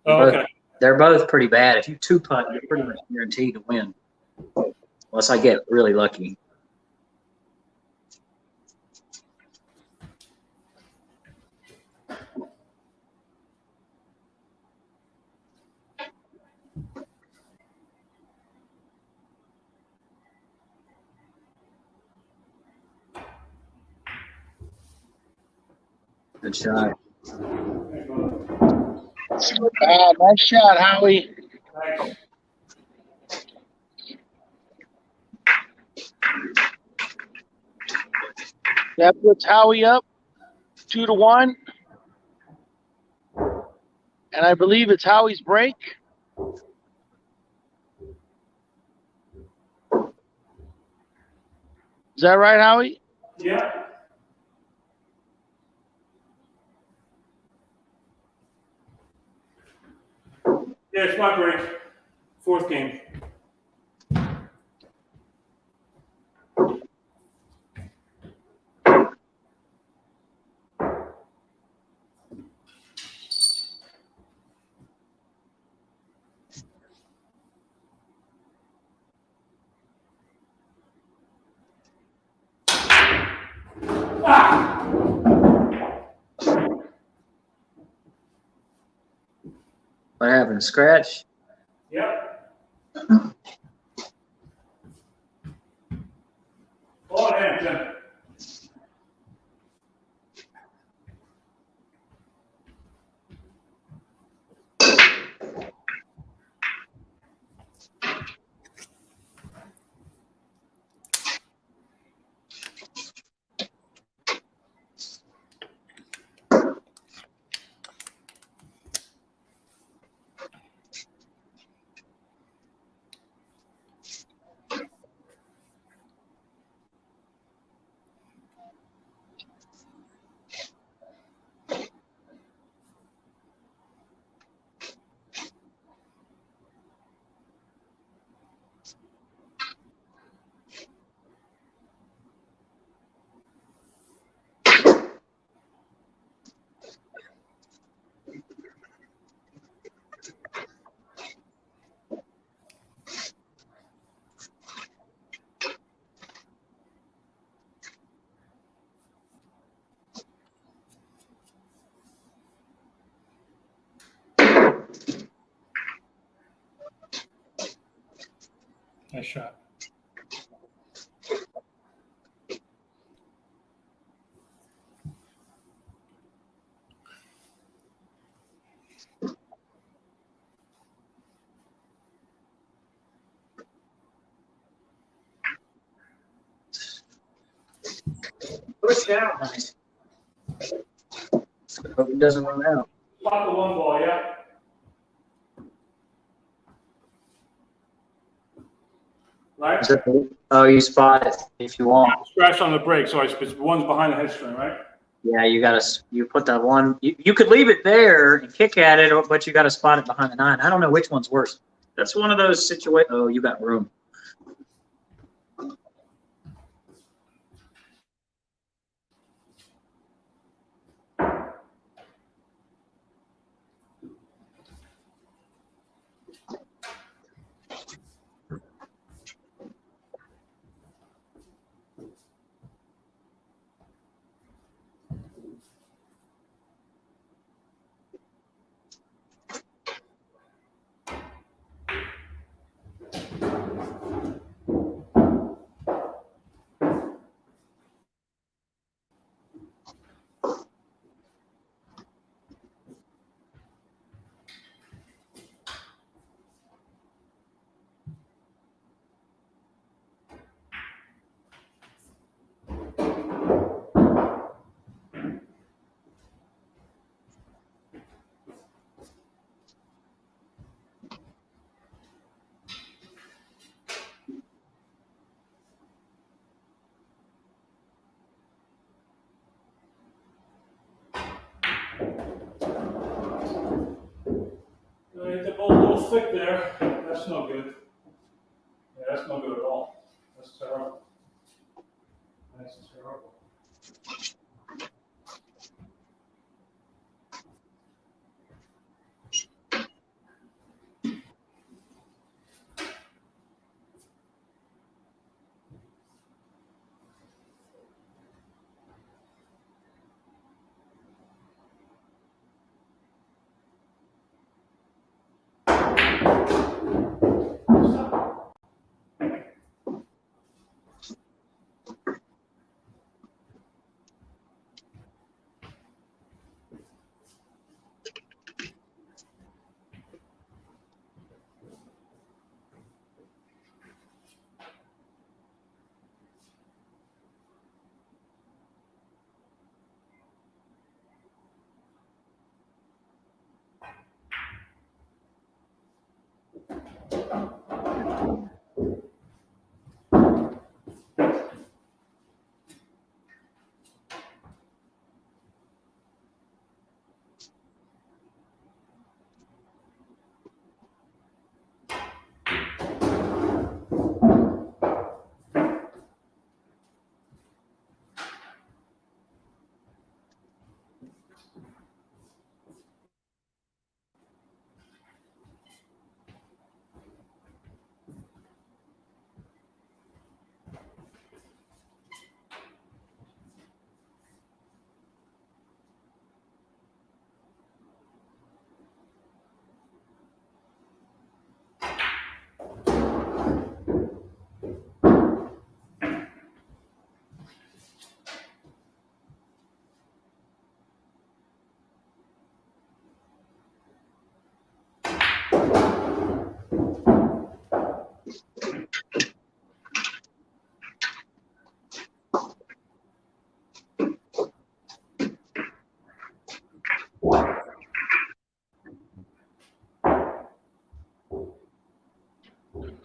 okay. They're both pretty bad. If you 2-putt, you're pretty much guaranteed to win, unless I get really lucky. Good shot. Nice shot, Howie. Thanks. That puts Howie up 2-1. And I believe it's Howie's break. Is that right, Howie? Yeah. Yeah, it's my break. 4th game. What happened? Scratch? Yep. Oh, damn, Jim. Nice shot. Push down. Nice. Hope it doesn't run out. Spot the 1 ball, yeah. Right? Oh, you spot it if you want. Scratch on the break, so it's 1's behind the headstring, right? Yeah, you put that one. You could leave it there and kick at it, but you got to spot it behind the 9. I don't know which one's worse. That's one of those situations. Oh, you got room. Hit the ball a little thick there. That's no good. Yeah, that's no good at all. That's terrible.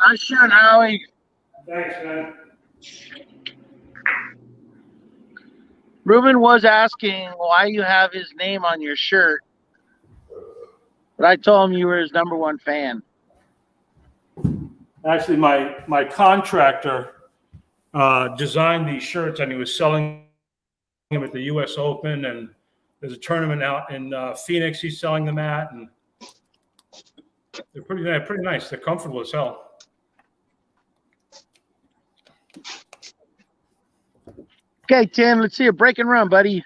Nice shot, Howie. Thanks, man. Ruben was asking why you have his name on your shirt, but I told him you were his #1 fan. Actually, my contractor designed these shirts, and he was selling them at the U.S. Open, and there's a tournament out in Phoenix he's selling them at, and they're pretty nice. They're comfortable as hell. Okay, Tim, let's see a break and run, buddy.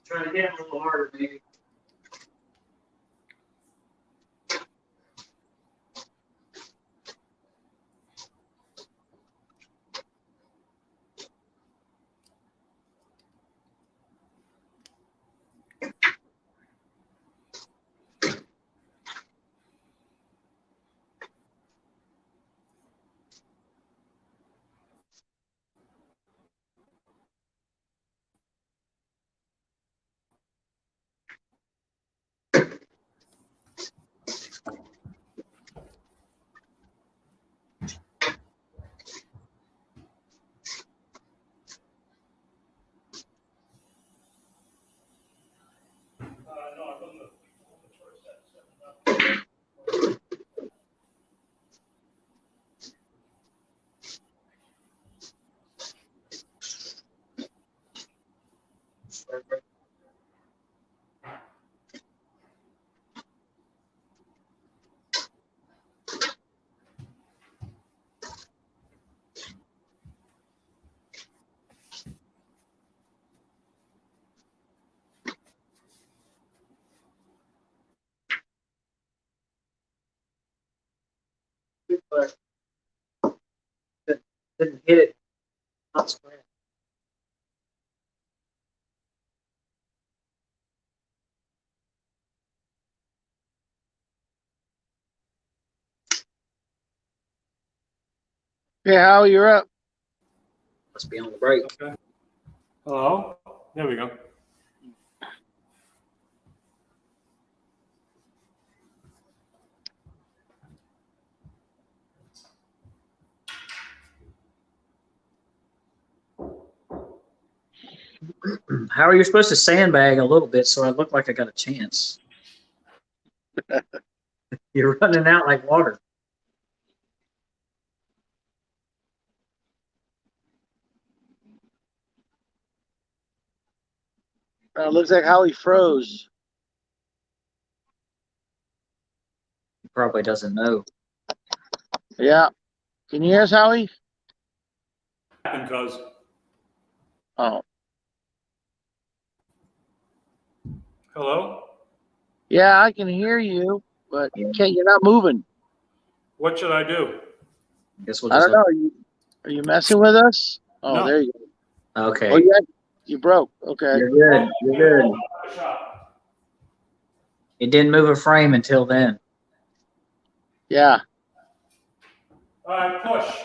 Trying to hit him a little harder, maybe. But didn't hit it on square. Okay, Howie, you're up. Must be on the break. Okay. Hello. There we go. How are you supposed to sandbag a little bit so I look like I got a chance? You're running out like water. Looks like Howie froze. He probably doesn't know. Yeah. Can you hear us, Howie? Because Oh. hello, Yeah, I can hear you, but you're not moving. what should I do? Guess we'll I just. don't know. Are you messing with us? Oh, No. there you go. Okay. Oh, yeah. You broke. Okay. You're good. You're good. It didn't move a frame until then. Yeah. All right, push.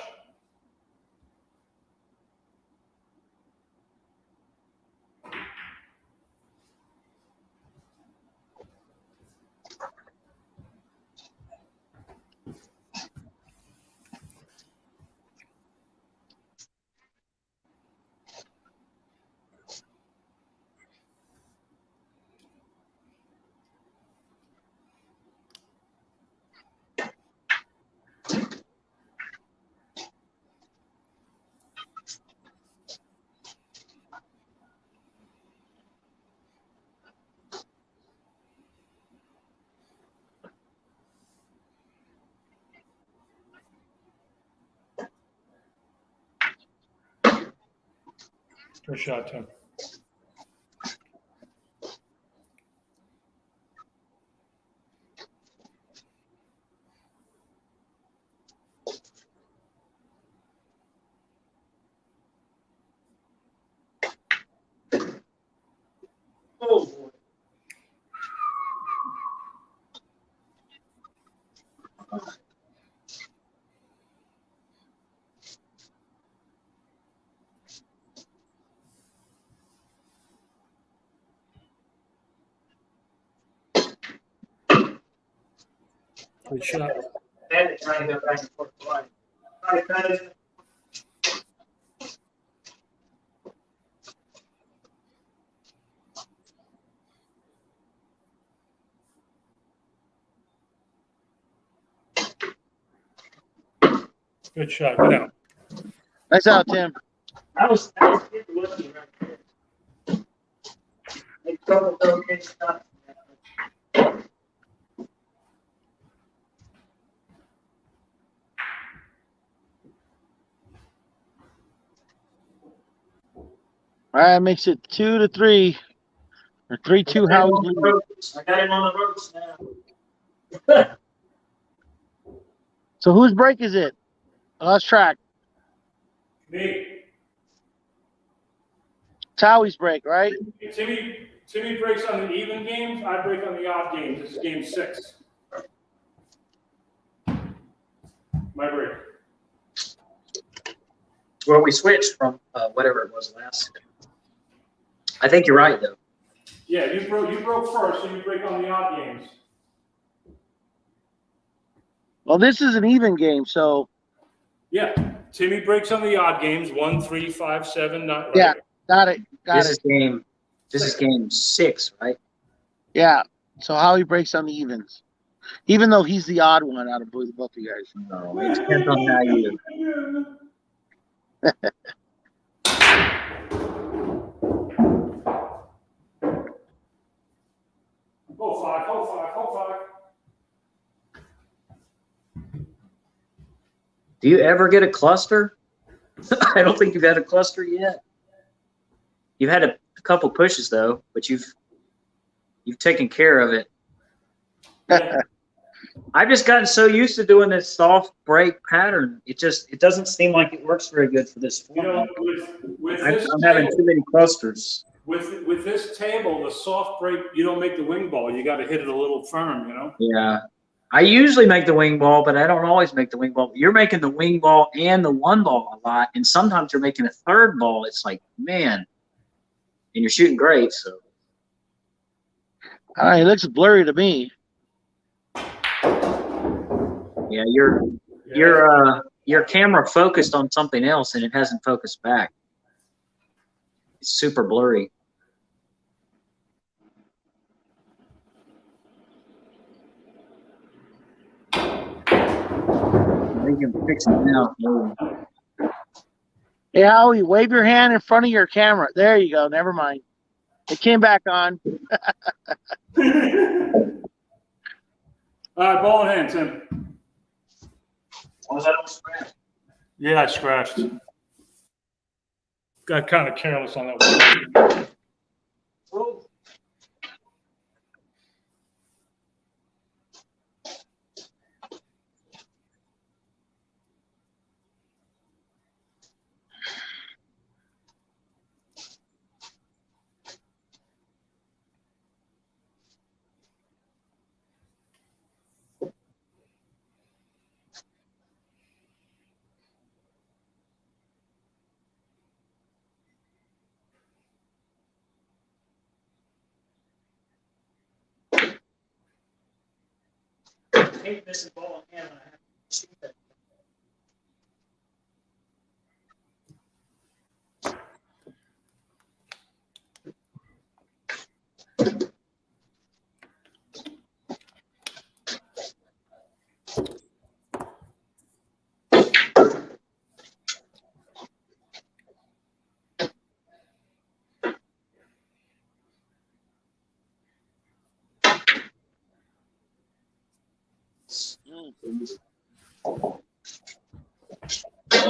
Good shot, Tim. Oh, boy. Good shot. And it's trying to go back and forth the line. All right, guys. Good shot. Get out. Nice out, Tim. I was looking right there. Make trouble, though, get stuck. All right, makes it 2-3 or 3-2. Howie's leading. I got him on the ropes now. So whose break is it? Let's track. Me. It's Howie's break, right? Timmy breaks on the even games. I break on the odd games. This is game 6. My break. Well, we switched from whatever it was last. I think you're right, though. Yeah, you broke first, so you break on the odd games. Well, this is an even game, so. Yeah, Timmy breaks on the odd games. 1, 3, 5, 7, not right. Yeah, got it. This is game 6, right? Yeah. So Howie breaks on the evens, even though he's the odd one out of both of you guys. No, it depends on how you. Hold 5, hold 5, hold 5. Do you ever get a cluster? I don't think you've had a cluster yet. You've had a couple pushes though, but you've taken care of it. I've just gotten so used to doing this soft break pattern. It doesn't seem like it works very good for this format. With I'm this having table, too many clusters. with this table, the soft break, you don't make the wing ball. You got to hit it a little firm, you know. Yeah. I usually make the wing ball, but I don't always make the wing ball. You're making the wing ball and the one ball a lot, and sometimes you're making a third ball. It's like, man, and you're shooting great. So All right, it looks blurry to me. yeah, your camera focused on something else, and it hasn't focused back. It's super blurry. think I'm fixing it now. Hey, Howie, wave your hand in front of your camera. There you go. Never mind. It came back on. All right, ball in hand, Tim. Was that on scratch? Yeah, I scratched. Got kind of careless on that one. Oh. I hate missing ball in hand when I have to shoot that.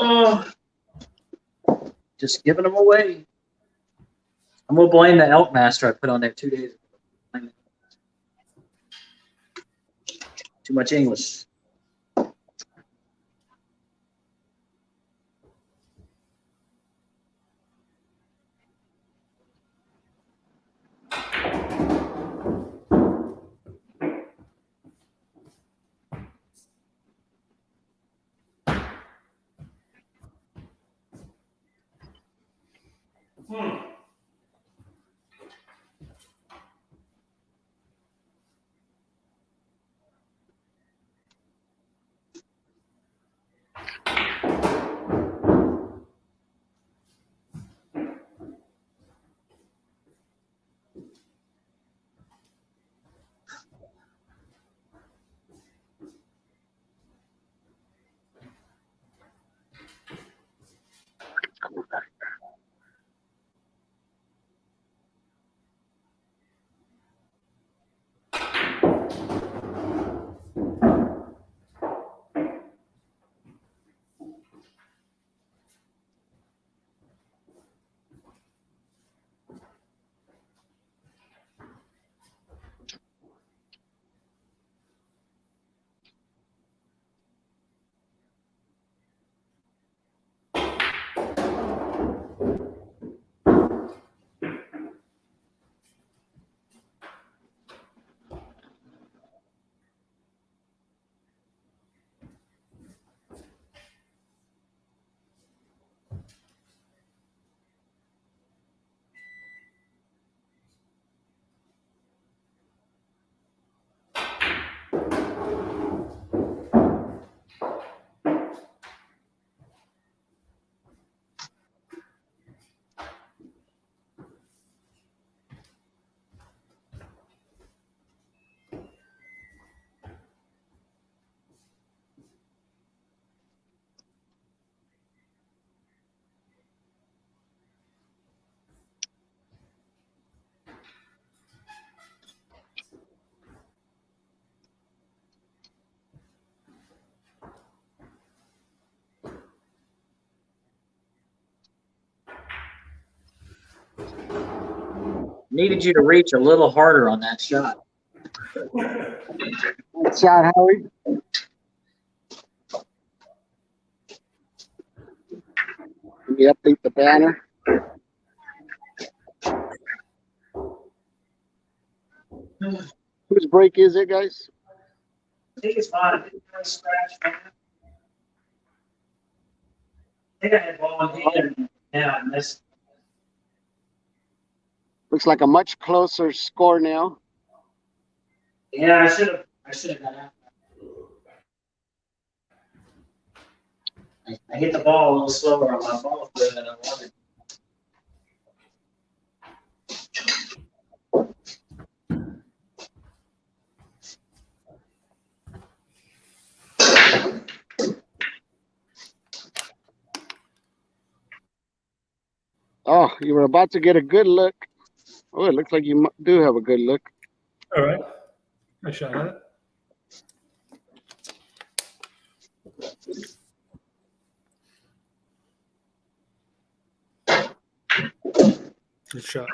Oh, just giving them away. I'm gonna blame the elk master I put on there 2 days ago. Too much English. Needed you to reach a little harder on that shot. Good shot, Howie. Can you update the banner? Whose break is it, guys? I think it's fine. I didn't really scratch. I think I had ball in hand. Yeah, I missed. Looks like a much closer score now. Yeah, I should have got out. I hit the ball a little slower on my ball than I wanted. You were about to get a good look. Oh, it looks like you do have a good look. All right. I shot at it. Good shot.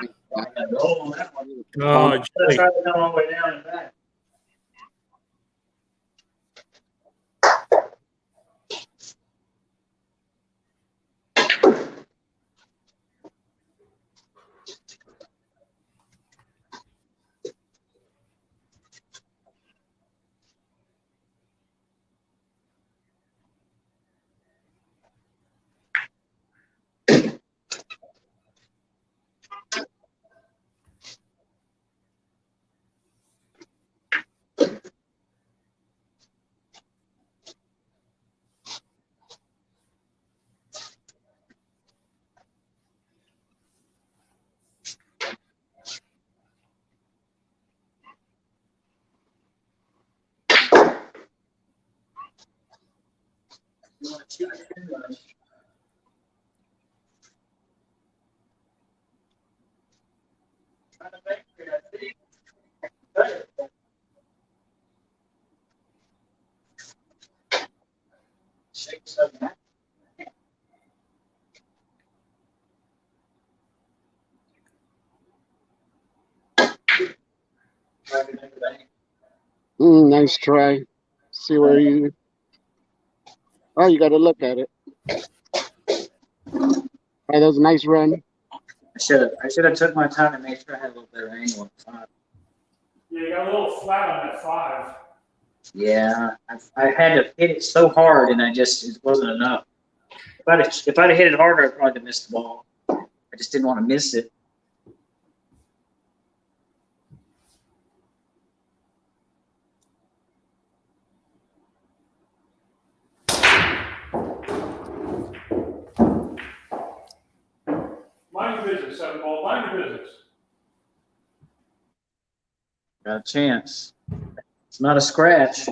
Oh, that one. Oh, I Jay. tried to come all the way down and back. Nice try. See where you. Oh, you got to look at it. All right, that was a nice run. I should have took my time and made sure I had a little better angle. Yeah, you got a little flat on that 5. Yeah, I had to hit it so hard, and it wasn't enough. If I'd have hit it harder, I'd probably have missed the ball. I just didn't want to miss it. Mind your business, 7 ball. Mind your business. Got a chance. It's not a scratch.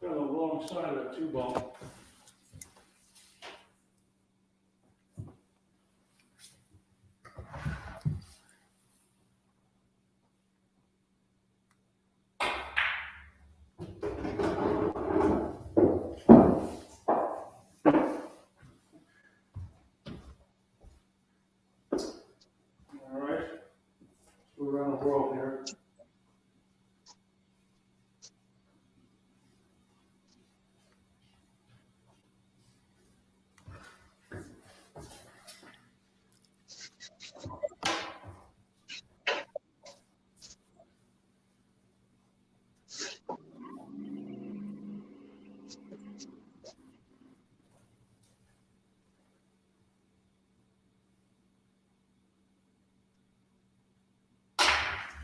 Got the wrong side of that 2 ball. All right. We're around the world here.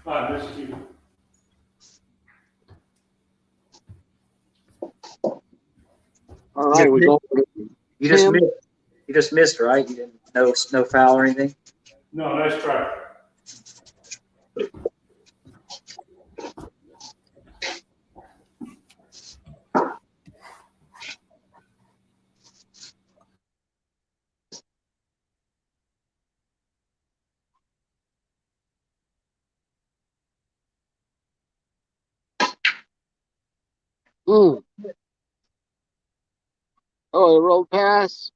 I missed you. All right, we go. You just missed. You just missed, right? You didn't no foul or anything. No, nice try. Oh, it rolled past.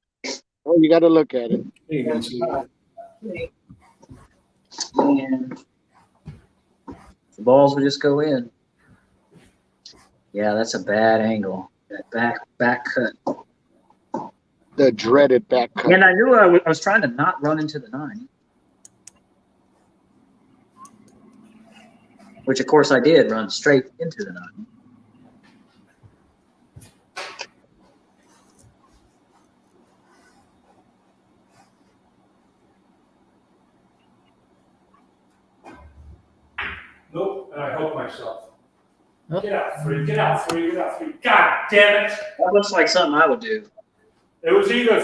Oh, you got to look at it. You can see it. And the balls will just go in. Yeah, that's a bad angle. That back cut. The dreaded back cut. And I knew I was trying to not run into the 9. which of course I did run straight into the nut. Nope, and I helped myself. Get out, free, get out, free, get out, free. God damn it. That looks like something I would do. It was either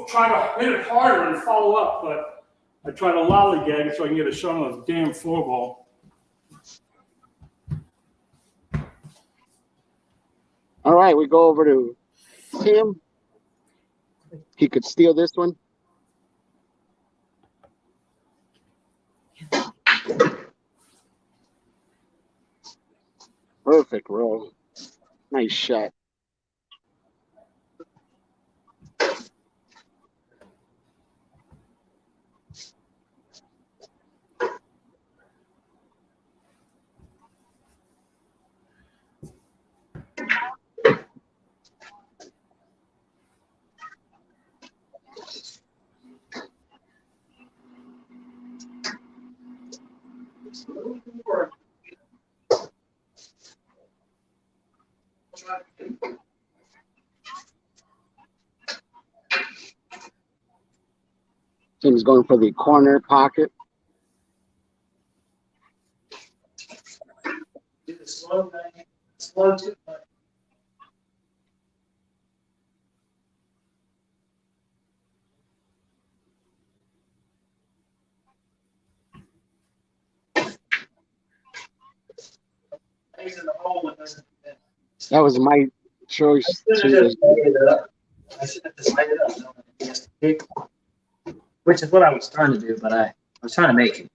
try to hit it harder and follow up, but I tried to lollygag it so I can get a shot on a damn four ball. All right, we go over to Tim. He could steal this one. Perfect roll. Nice shot. Tim's going for the corner pocket. Do the slow thing. Slow too much. He's in the hole and doesn't. That was my choice. I should have just made it up. I should have just made it up. No, he has to kick, which is what I was trying to do, but I was trying to make it.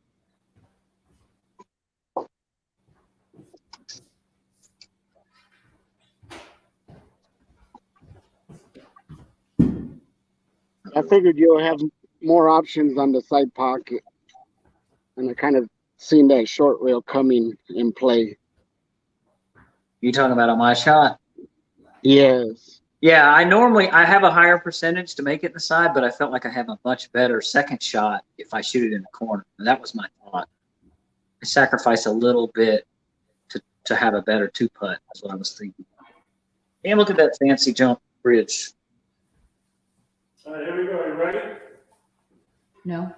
I figured you'll have more options on the side pocket. And I kind of seen that short rail coming in play. You talking about on my shot? Yes. Yeah, I have a higher percentage to make it in the side, but I felt like I have a much better second shot if I shoot it in the corner. And that was my thought. I sacrifice a little bit to have a better two putt. That's what I was thinking. And look at that fancy jump bridge. All right, here we go. Are you ready? No.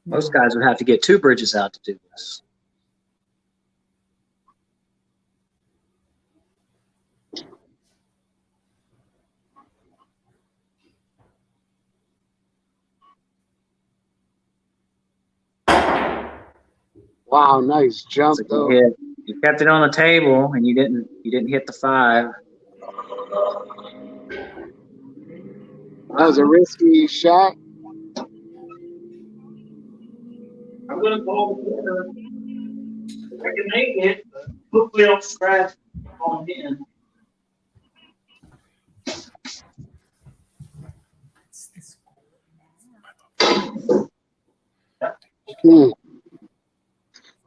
Most guys would have to get two bridges out to do this. Wow, nice jump So though. you kept it on the table and you didn't hit the 5. That was a risky shot. I'm gonna call the corner. If I can make it, but hopefully I'll scratch on in.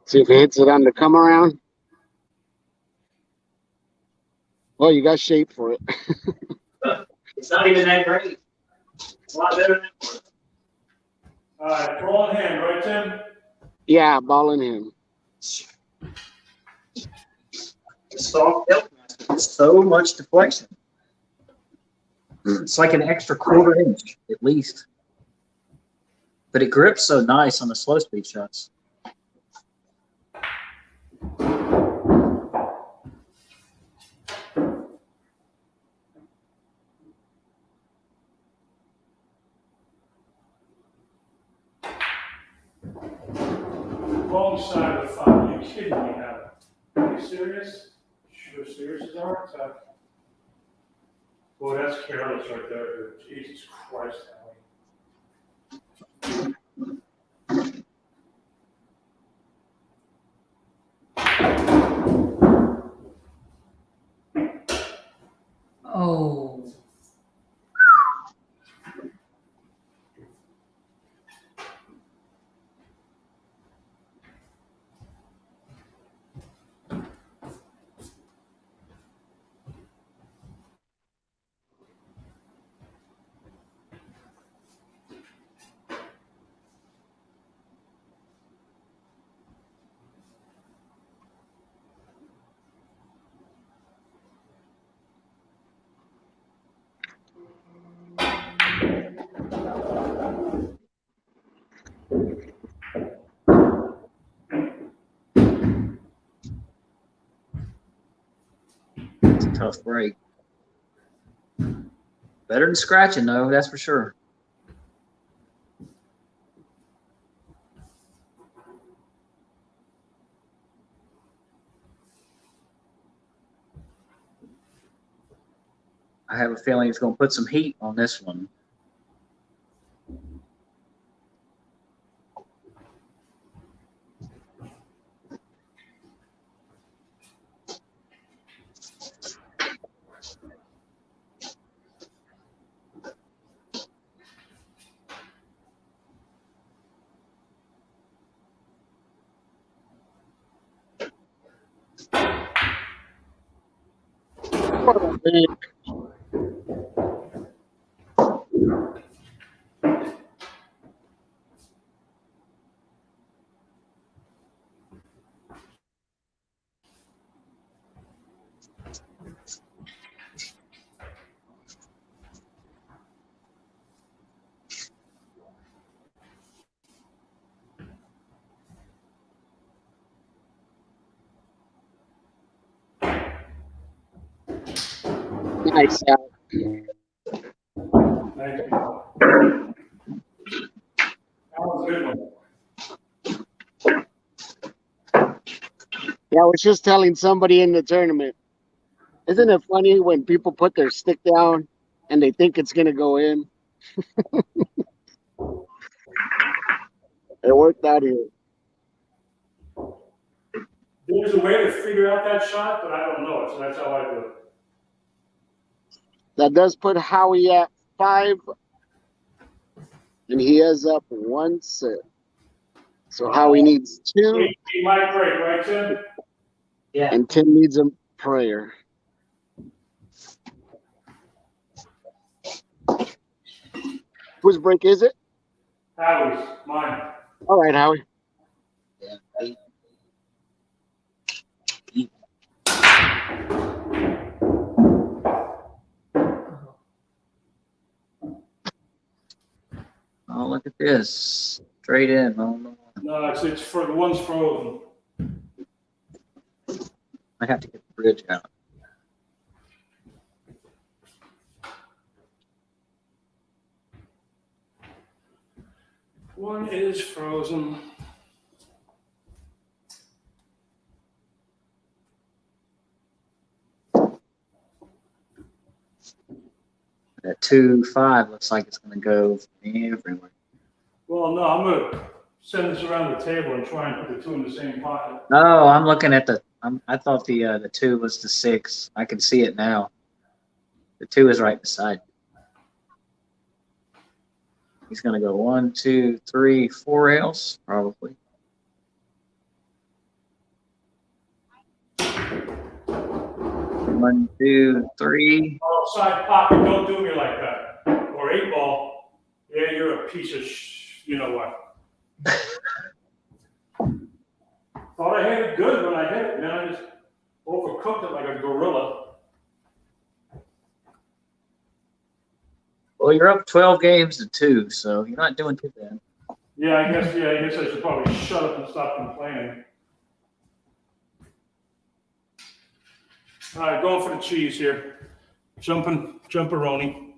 See if he hits it on the come around. Well, you got shape for it. It's not even that great. It's a lot better than. All right, ball in hand, right, Tim? Yeah, ball in him. Soft elk master. So much deflection. It's like an extra quarter inch at least. But it grips so nice on the slow speed shots. Wrong side of the 5. Are you kidding me now? Are you serious? Sure, serious as art attack. Boy, that's careless right there, dude. Jesus Christ, Howie. Oh. tough break. Better than scratching, though, that's for sure. I have a feeling he's going to put some heat on this one. Nice out. Thank you. That was a good one. Yeah, I was just telling somebody in the tournament. Isn't it funny when people put their stick down and they think it's gonna go in? It worked out here. There's a way to figure out that shot, but I don't know it, so that's how I do it. That does put Howie at 5, and he has up 1 set. So Howie needs 2, He might break, right, Tim? Yeah. and Tim needs a prayer. Whose break is it? Howie's, mine. All right, Howie. Yeah. Oh, look at this. Straight in. Oh, no. No, it's for the one's frozen. I have to get the bridge out. One is frozen. That 2-5 looks like it's going to go everywhere. Well, no, I'm going to send this around the table and try and put the two in the same pocket. No, I'm looking at the. I thought the 2 was the 6. I can see it now. The 2 is right beside. He's going to go 1, 2, 3, 4 rails probably. One, 2, 3. Outside pocket, don't do me like that. Or 8-ball. Yeah, you're a piece of you know what. Thought I hit it good when I hit it, man. I just overcooked it like a gorilla. Well, you're up 12 games to 2, so you're not doing too bad. Yeah, I guess I should probably shut up and stop complaining. All right, going for the cheese here. Jumperoni.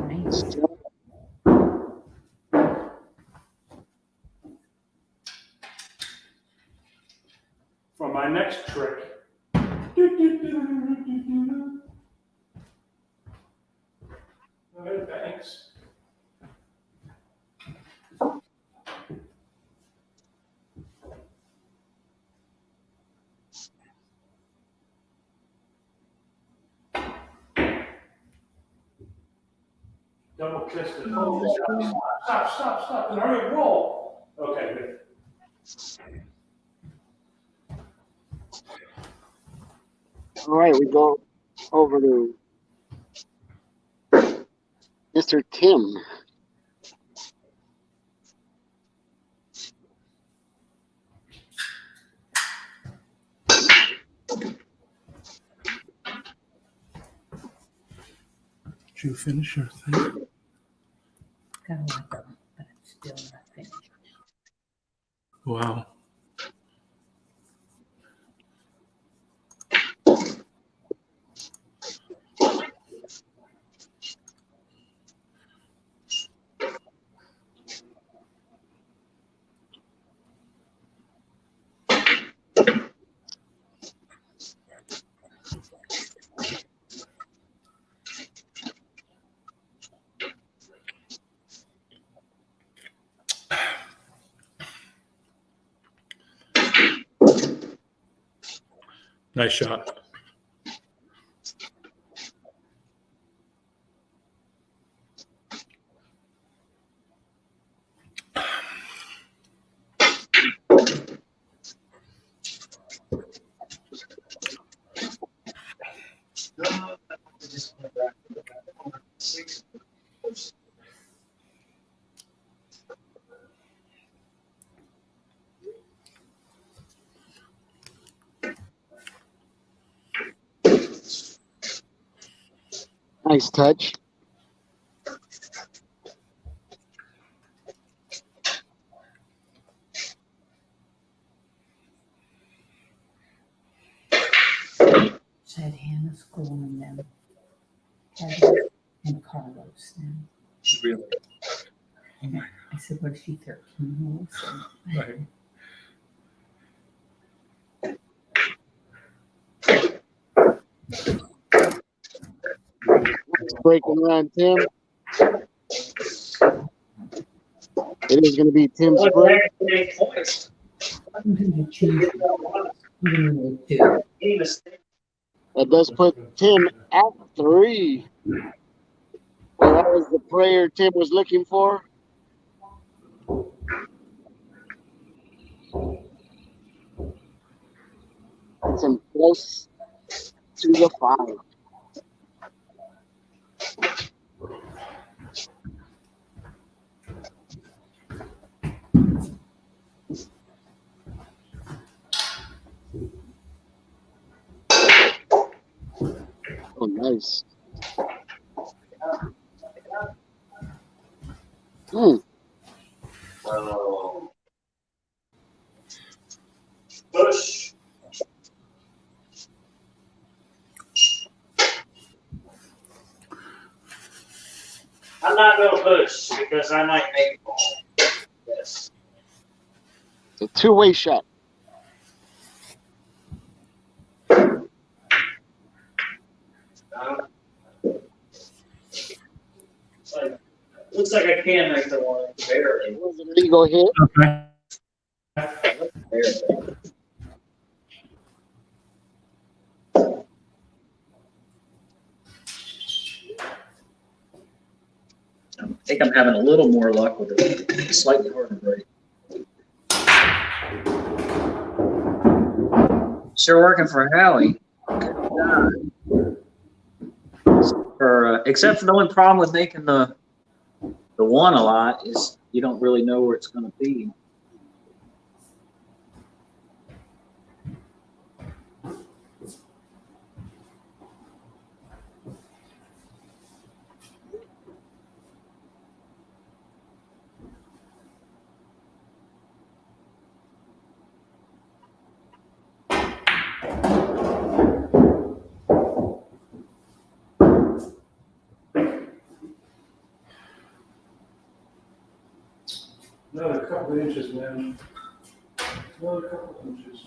Nice. For my next trick. Okay, thanks. Double kissed it. Oh, stop. And hurry up, roll. Okay, good. All right, we go over to Mr. Tim. Did you finish your thing? Got a lot done, but it's still not finished. Wow. Nice shot. Nice touch. Said Hannah's schooling them. Heather and Carlos now. Really? And I said, what is she, 13? Right. Breaking run, Tim. It is going to be Tim's break. I'm going to choose even two. That does put Tim at 3. Well, that was the prayer Tim was looking for. It's him close to the 5. Oh, nice. Push. I'm not going to push because I might make a ball. Yes. It's a two-way shot. Looks like I can make the one barely. It was an illegal hit. Okay. Barely. I think I'm having a little more luck with a slightly harder break. Sure working for Howie. Except for the only problem with making the one a lot is you don't really know where it's going to be. Another couple of inches, man. Another couple of inches.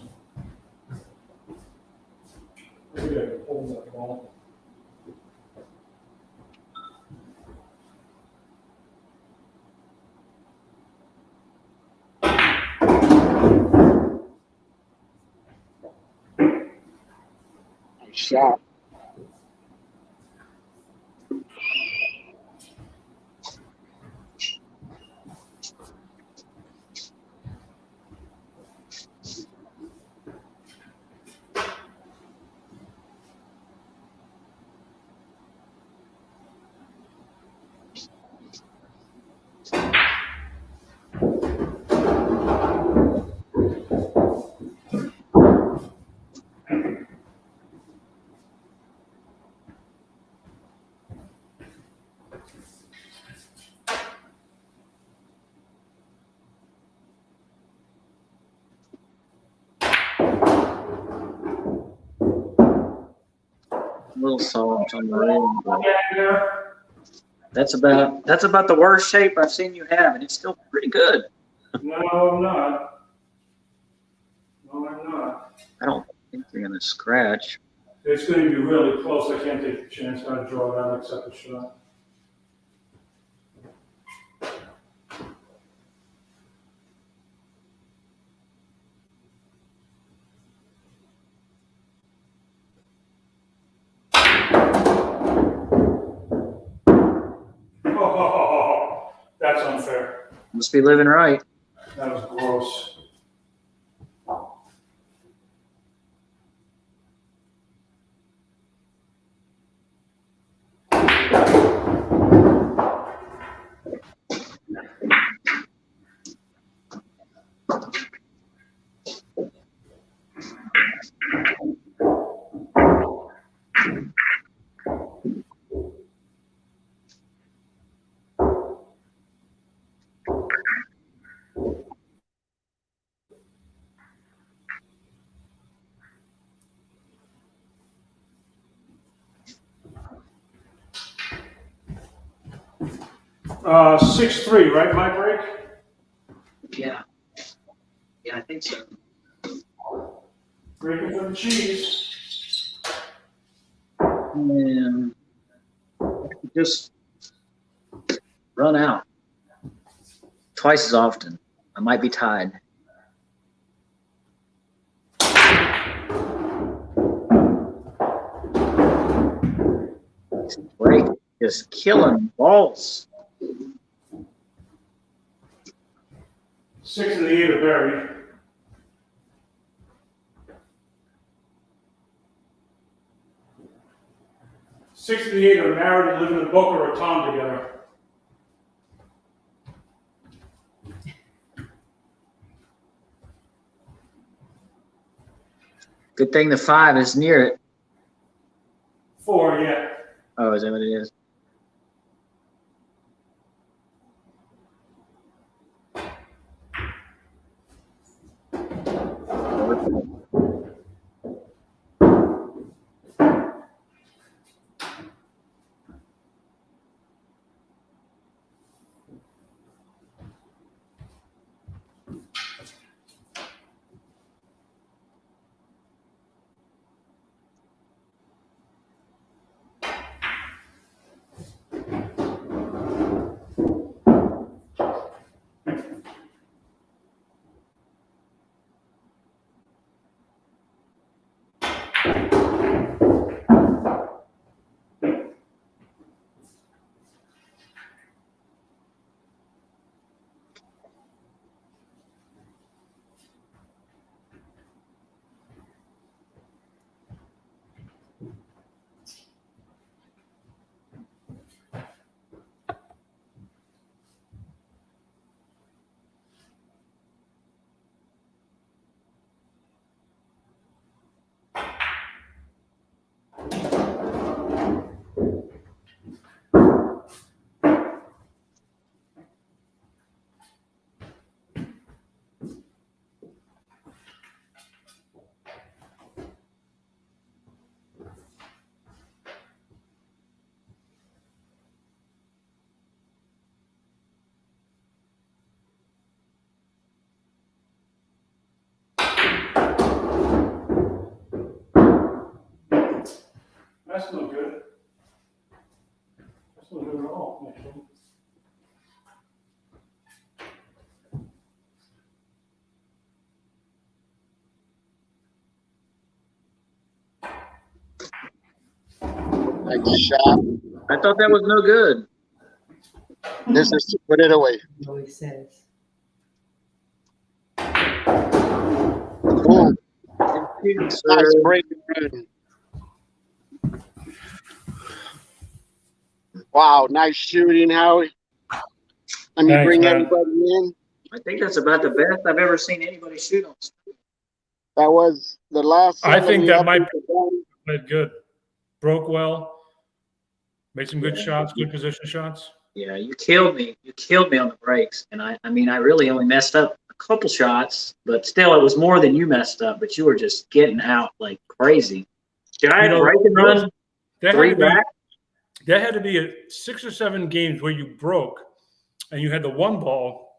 Maybe I can hold that ball. Nice shot. little soft on the rim, but that's about the worst shape I've seen you have, and it's still pretty good. No, I'm not. No, I'm not. I don't think you're gonna scratch. It's going to be really close. I can't take a chance. Got to draw it out, accept the shot. Oh, that's unfair. Must be living right. That was gross. Uh, 6-3, right, my break? Yeah. Yeah, I think so. Breaking for the cheese. And just run out twice as often. I might be tied. Break is killing balls. 6 and the 8 are buried. Six and the 8 are married and live in a Boca Raton together. Good thing the 5 is near it. 4, yeah. Oh, is that what it is? That's no good. That's no good at all, actually. Nice shot. I thought that was no good. This is to put it away. Always says. Boom. Nice Nice break run. Wow, nice shooting, Howie. Let me Thanks, bring man. everybody in. I think that's about the best I've ever seen anybody shoot on. That was the last. I think that 7 might left in the Played good. Broke well. Made some good Yeah. shots, good position shots. Yeah, you killed me. You killed me on the breaks. And I mean, I really only messed up a couple shots, but still, it was more than you messed up. But you were just getting out like crazy. Giant break and run. There had to be 6 or 7 games where you broke and you had the one ball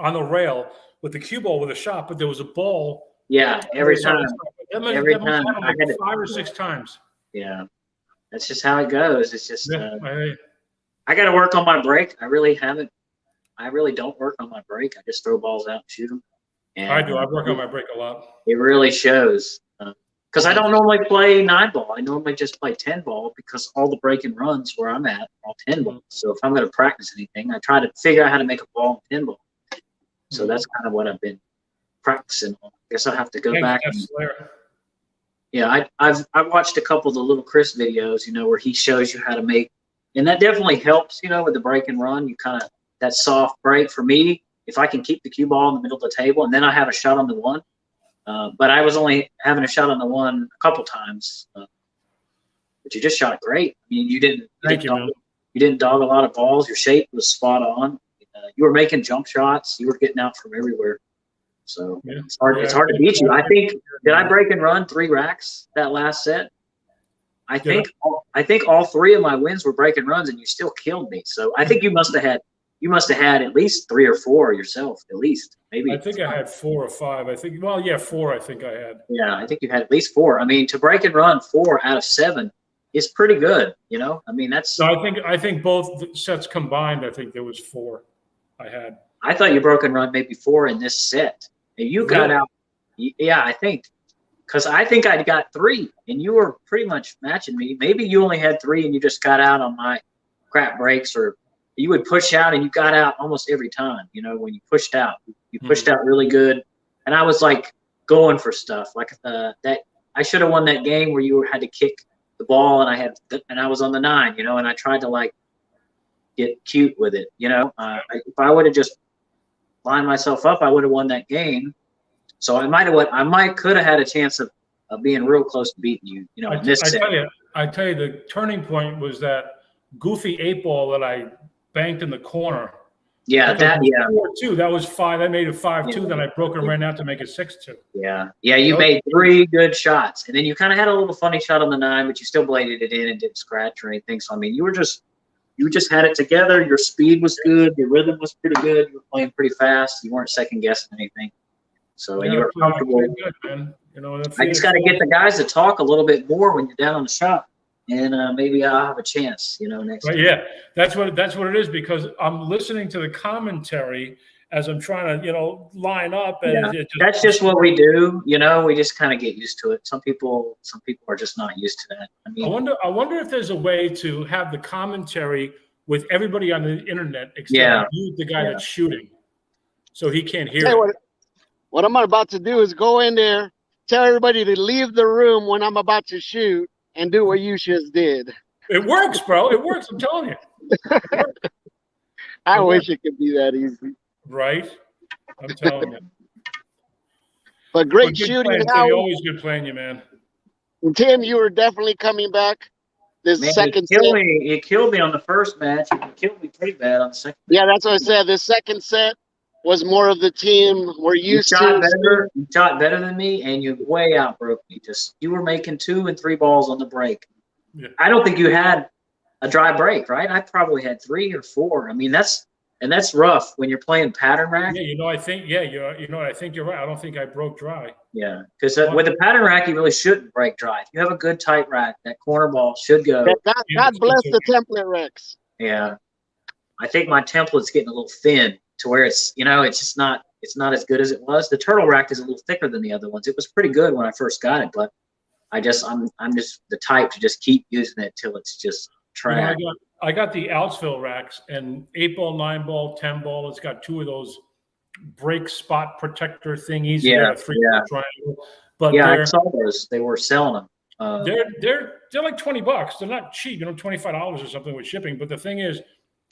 on the rail with the cue ball with a shot, but there was a ball. Yeah, every time. Every That must time. happen like 5 or 6 times. Yeah, that's just how it goes. It's just Yeah, I got to work on my break. I really don't work on my break. I just throw balls out and shoot them. And, I do. I work on my break a lot. It really shows. Because I don't normally play 9-ball. I normally just play 10-ball because all the break and runs where I'm at are all 10-ball. So if I'm going to practice anything, I try to figure out how to make a ball in 10-ball. So that's kind of what I've been practicing on. I guess I'll have to go back. Yeah, I've watched a couple of the little Chris videos, where he shows you how to make, and that definitely helps, with the break and run. You kind of, that soft break for me, if I can keep the cue ball in the middle of the table and then I have a shot on the one. But I was only having a shot on the one a couple times. But you just shot great. I mean, you didn't dog a lot of balls. Your shape was spot on. You were making jump shots. You were getting out from everywhere. So it's hard to beat you. I think, did I break and run 3 racks that last set? I think all 3 of my wins were break and runs, and you still killed me. So I think you must have had at least 3 or 4 yourself, at least. Maybe. I think I had 4 or 5. I think, 4 I think I had. Yeah, I think you had at least 4. I mean, to break and run 4 out of 7 is pretty good, I mean, that's. No, I think both sets combined, I think there was 4 I had. I thought you broke and run maybe 4 in this set. And you got out. Yeah, I think. Because I think I got 3, and you were pretty much matching me. Maybe you only had 3, and you just got out on my crap breaks, or you would push out, and you got out almost every time. When you pushed out, you pushed out really good, and I was like going for stuff like that. I should have won that game where you had to kick the ball, and I was on the 9, and I tried to like get cute with it. If I would have just lined myself up, I would have won that game. So I could have had a chance of being real close to beating you. In this set. I tell you, the turning point was that goofy 8-ball that I banked in the corner. Yeah, that 4-2. That was 5. I made it 5-2. Then I broke and ran out to make it 6-2. Yeah. You made 3 good shots, and then you kind of had a little funny shot on the 9, but you still bladed it in and didn't scratch or anything. So I mean, you just had it together. Your speed was good. Your rhythm was pretty good. You were playing pretty fast. You weren't second guessing anything. So you were comfortable. Good, man. I just got to get the guys to talk a little bit more when you're down on the shot, and maybe I'll have a chance. Next. But yeah, that's what it is, because I'm listening to the commentary as I'm trying to line up. And that's just what we do. We just kind of get used to it. Some people are just not used to that. I mean, I wonder if there's a way to have the commentary with everybody on the internet except you, the guy that's shooting, so he can't hear it. What I'm about to do is go in there, tell everybody to leave the room when I'm about to shoot, and do what you just did. It works, bro. It works. I'm telling you. I wish it could be that easy. Right? I'm telling you. But great shooting, Howie. Always good playing you, man. And Tim, you were definitely coming back this second set. You killed me on the first match. You killed me pretty bad on the second. Yeah, that's what I said. The second set was more of the team we're used to. You shot better than me, and you way outbroke me. You were making 2 and 3 balls on the break. Yeah. I don't think you had a dry break, right? I probably had 3 or 4. I mean, that's rough when you're playing pattern rack. Yeah, I think you're right. I don't think I broke dry. Yeah, because with a pattern rack, you really shouldn't break dry. If you have a good tight rack, that corner ball should go. God bless the template racks. Yeah, I think my template's getting a little thin to where it's it's not as good as it was. The turtle rack is a little thicker than the other ones. It was pretty good when I first got it, but I'm just the type to just keep using it till it's just trash. I got the Outsville racks, and 8-ball, 9-ball, 10-ball. It's got 2 of those break spot protector thingies. Yeah, triangle. But I saw those. They were selling them. They're like $20. They're not cheap. $25 or something with shipping. But the thing is,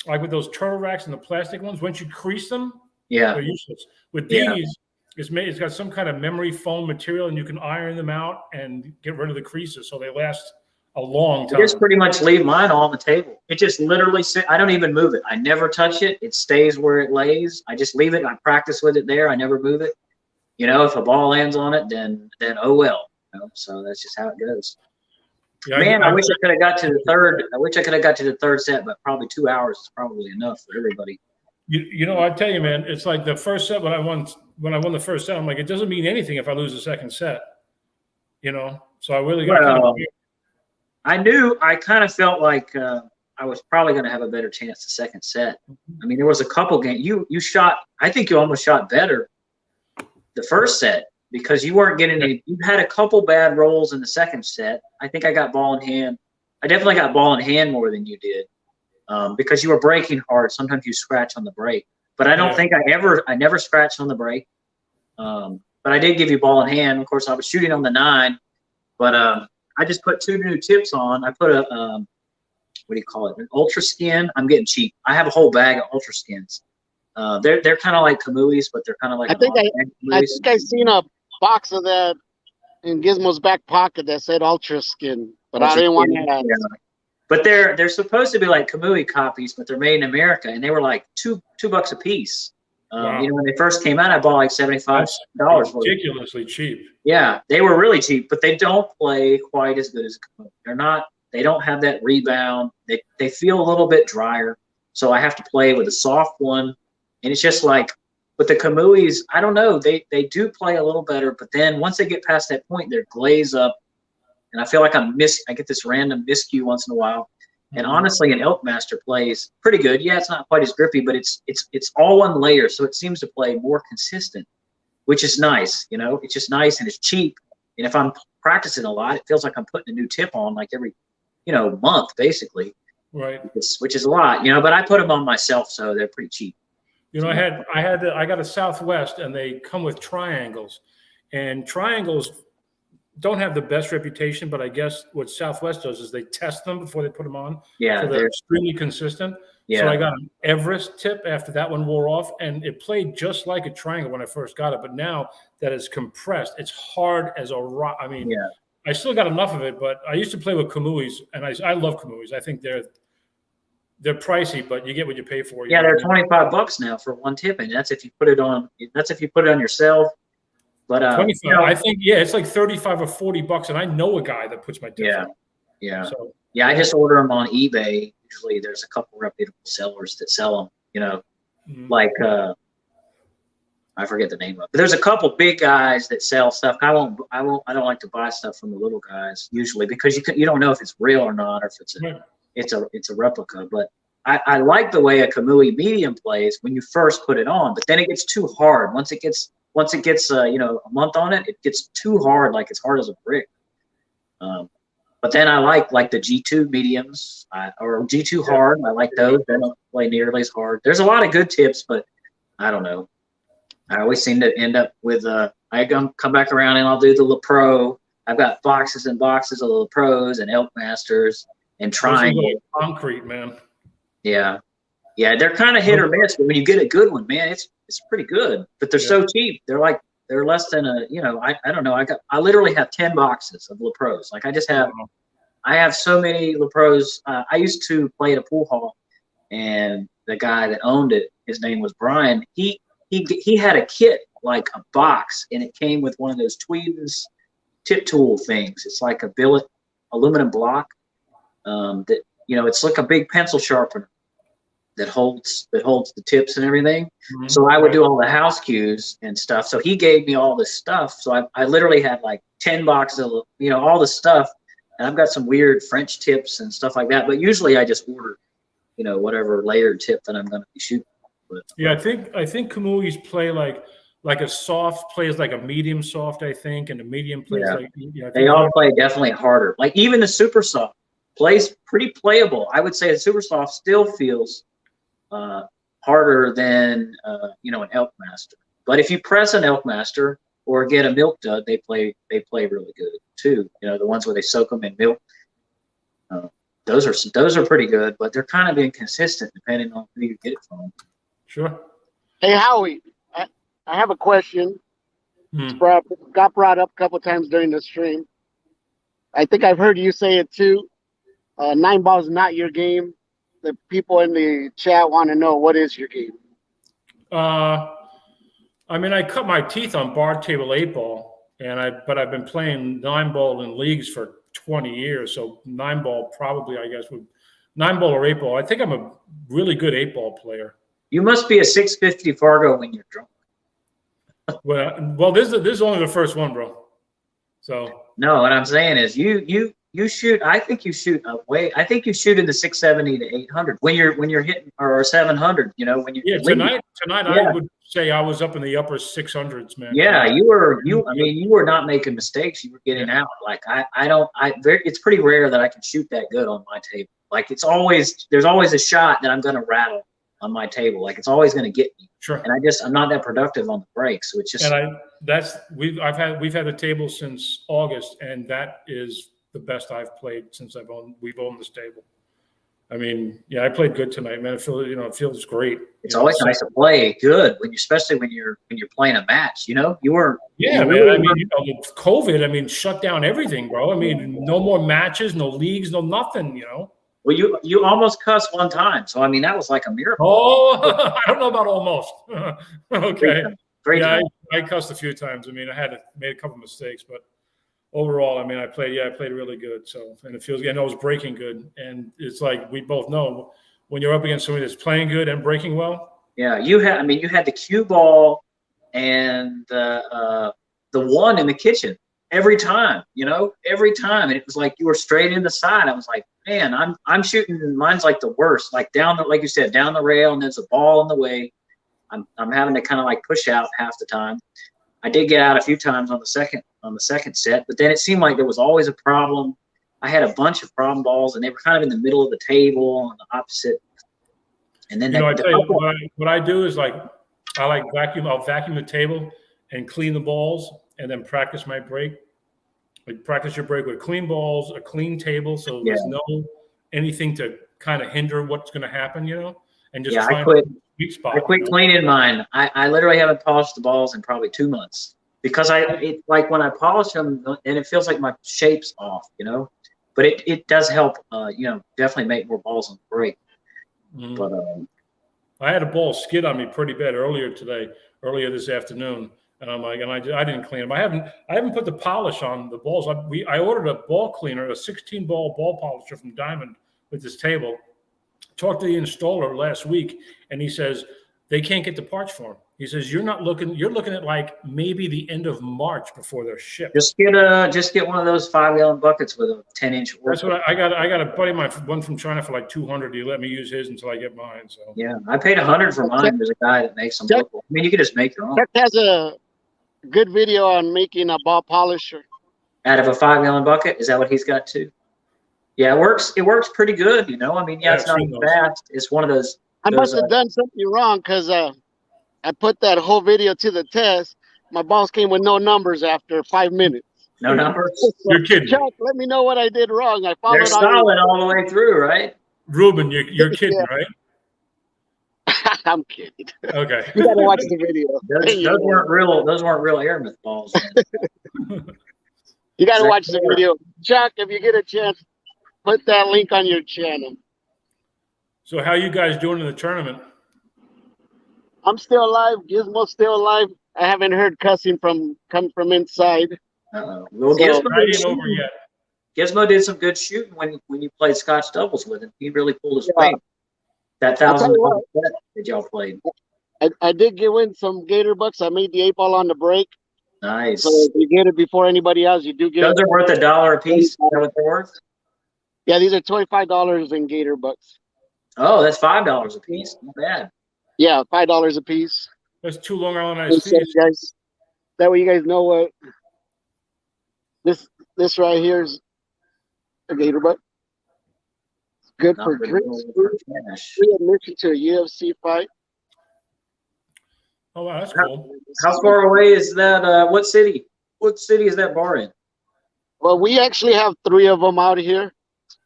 like with those turtle racks and the plastic ones, once you crease them, they're useless. With these, it's got some kind of memory foam material, and you can iron them out and get rid of the creases, so they last a long time. I just pretty much leave mine on the table. It just literally sits. I don't even move it. I never touch it. It stays where it lays. I just leave it. I practice with it there. I never move it. If a ball lands on it, then oh well. So that's just how it goes. Yeah, Man, I wish I could have got to the third. I wish I could have got to the third set, but probably 2 hours is probably enough for everybody. You know, I tell you, man, it's like the first set when I won the first set, I'm like, it doesn't mean anything if I lose the second set. You know, so I really got. Well, I kind of felt like I was probably going to have a better chance the second set. I mean, there was a couple games you shot. I think you almost shot better the first set because you weren't getting any. You had a couple bad rolls in the second set. I think I got ball in hand. I definitely got ball in hand more than you did because you were breaking hard. Sometimes you scratch on the break, but I don't think I never scratched on the break. But I did give you ball in hand. Of course, I was shooting on the 9, but I just put 2 new tips on. I put a what do you call it? An ultra skin. I'm getting cheap. I have a whole bag of ultra skins. They're kind of like Kamuis, but they're kind of like. I think I seen a box of that in Gizmo's back pocket that said Ultra Skin, but I didn't want to ask. Yeah. But they're supposed to be like Kamui copies, but they're made in America, and they were like $2 a piece. Wow. You know, when they first came out, I bought like $75 for it. Ridiculously cheap. Yeah, they were really cheap, but they don't play quite as good as Kamui. They don't have that rebound. They feel a little bit drier, so I have to play with a soft one. And it's just like with the Kamuis, I don't know. They do play a little better, but then once they get past that point, they're glaze up, and I feel like I get this random miscue once in a while. And honestly, an Elkmaster plays pretty good. Yeah, it's not quite as grippy, but it's all one layer, so it seems to play more consistent, which is nice. You know, it's just nice and it's cheap. And if I'm practicing a lot, it feels like I'm putting a new tip on like every, month basically. Right. Which is a lot, but I put them on myself, so they're pretty cheap. You know, I got a Southwest, and they come with triangles, and triangles don't have the best reputation, but I guess what Southwest does is they test them before they put them on. Yeah, so they're extremely consistent. Yeah. So I got an Everest tip after that one wore off, and it played just like a triangle when I first got it. But now that it's compressed, it's hard as a rock. I mean, I still got enough of it, but I used to play with Kamuis, and I love Kamuis. I think they're pricey, but you get what you pay for. Yeah, they're $25 now for one tip, and that's if you put it on. That's if you put it on yourself. But 25, I think it's like $35 or $40, and I know a guy that puts my tips on. Yeah. So I just order them on eBay. Usually, there's a couple reputable sellers that sell them. Like I forget the name of it. But there's a couple big guys that sell stuff. I don't like to buy stuff from the little guys usually because you don't know if it's real or not, or if it's a replica. But I like the way a Kamui medium plays when you first put it on, but then it gets too hard. Once it gets a month on it, it gets too hard, like it's hard as a brick. But then I like the G2 mediums or G2 hard. I like those. They don't play nearly as hard. There's a lot of good tips, but I don't know. I always seem to end up with I come back around and I'll do the La Pro. I've got boxes and boxes of La Pros and Elkmasters and Triangle. Concrete, man. Yeah, they're kind of hit or miss, but when you get a good one, man, it's pretty good. But they're so cheap. They're less than I don't know. I literally have 10 boxes of La Pros. Like I have so many La Pros. I used to play at a pool hall, and the guy that owned it, his name was Brian. He had a kit, like a box, and it came with one of those Tweedens tip tool things. It's like a billet aluminum block that it's like a big pencil sharpener that holds the tips and everything. Mm-hmm. So I would do all the house cues and stuff. So he gave me all this stuff. So I literally had like 10 boxes of all this stuff, and I've got some weird French tips and stuff like that. But usually I just order whatever layered tip that I'm going to be shooting. But, yeah, I think Kamuis play like a soft plays like a medium soft, I think, and a medium plays like they all play definitely harder. Like even the super soft plays pretty playable. I would say the super soft still feels harder than an Elkmaster. But if you press an Elkmaster or get a milk dud, they play really good too. The ones where they soak them in milk. Those are pretty good, but they're kind of inconsistent depending on who you get it from. Sure. Hey, Howie, I have a question. It's got brought up a couple times during the stream. I think I've heard you say it too. 9 ball is not your game. The people in the chat want to know, what is your game? I mean, I cut my teeth on bar table 8 ball, but I've been playing 9 ball in leagues for 20 years. So 9-ball probably, I guess, would 9-ball or 8-ball. I think I'm a really good 8-ball player. You must be a 650 Fargo when you're drunk. Well, this is only the first one, bro. So no, what I'm saying is you shoot. I think you shoot I think you shoot in the 670 to 800 when you're hitting, or 700. You know, when you tonight I would say I was up in the upper 600s, man. Yeah, you were. I mean, you were not making mistakes. You were getting out. Like it's pretty rare that I can shoot that good on my table. Like there's always a shot that I'm going to rattle on my table. Like it's always going to get me. Sure. And I'm not that productive on the break, so it's just. And we've had a table since August, and that is the best I've played since we've owned this table. I mean, yeah, I played good tonight, man. It feels great. It's always nice to play good especially when you're playing a match. You know, you were. Yeah, man. Really, I mean, COVID. I mean, shut down everything, bro. I mean, no more matches, no leagues, no nothing. You know. Well, you almost cussed one time, so I mean that was like a miracle. Oh, I don't know about almost. Okay. Great time. I cussed a few times. I mean, I made a couple mistakes, but overall, I mean, I played really good. So, and it feels, I was breaking good. And it's like, we both know when you're up against somebody that's playing good and breaking well. Yeah. You had the cue ball and the one in the kitchen every time, every time. And it was like, you were straight in the side. I was like, man, I'm shooting. Mine's like the worst, like like you said, down the rail, and there's a ball in the way. I'm having to kind of like push out half the time. I did get out a few times on the second set, but then it seemed like there was always a problem. I had a bunch of problem balls, and they were kind of in the middle of the table on the opposite. And then what I do is I'll vacuum the table and clean the balls, and then practice my break. Like practice your break with clean balls, a clean table, so there's no anything to kind of hinder what's going to happen, and just find a sweet spot. I quit cleaning mine. I literally haven't polished the balls in probably 2 months because like when I polish them, and it feels like my shape's off, but it does help, definitely make more balls on the break. Mm-hmm. But I had a ball skid on me pretty bad earlier this afternoon. And I'm like, I didn't clean them. I haven't put the polish on the balls. I ordered a ball cleaner, a 16-ball ball polisher from Diamond with this table. Talked to the installer last week, and he says they can't get the parts for them. He says you're looking at like maybe the end of March before they're shipped. Just get one of those 5-gallon buckets with a 10-inch. That's what I got. I got a buddy of mine, one from China, for like $200. He let me use his until I get mine. So yeah, I paid $100 for mine. There's a guy that makes them local. I mean, you could just make your own. Chuck has a good video on making a ball polisher out of a 5-gallon bucket. Is that what he's got too? Yeah, it works. It works pretty good. I mean, it's not fast. It's one of those. I must have done something wrong because I put that whole video to the test. My balls came with no numbers after 5 minutes. No numbers? You're kidding. Chuck, let me know what I did wrong. They're solid all the way through, right? Ruben, you're kidding, right? I'm kidding. Okay. You gotta watch the video. Those weren't real. Those weren't real airmouth balls. You gotta watch the video, Chuck. If you get a chance, put that link on your channel. So how you guys doing in the tournament? I'm still alive. Gizmo's still alive. I haven't heard cussing come from inside. Well, Gizmo did some good shooting when you played Scotch doubles with him. He really pulled his weight. That $1,000 that y'all played. I did get in some Gator bucks. I made the 8-ball on the break. Nice. So if you get it before anybody else, you do get Those are worth $1 a piece. Is that what they're worth? Yeah, these are $25 in Gator bucks. Oh, that's $5 a piece. Not bad. Yeah, $5 a piece. That's 2 Long Island iced teas. Guys, that way you guys know what this right here is a Gator buck. Good for drinks. Free admission to a UFC fight. Oh wow, that's cool. How far away is that? What city? What city is that bar in? Well, we actually have 3 of them out here.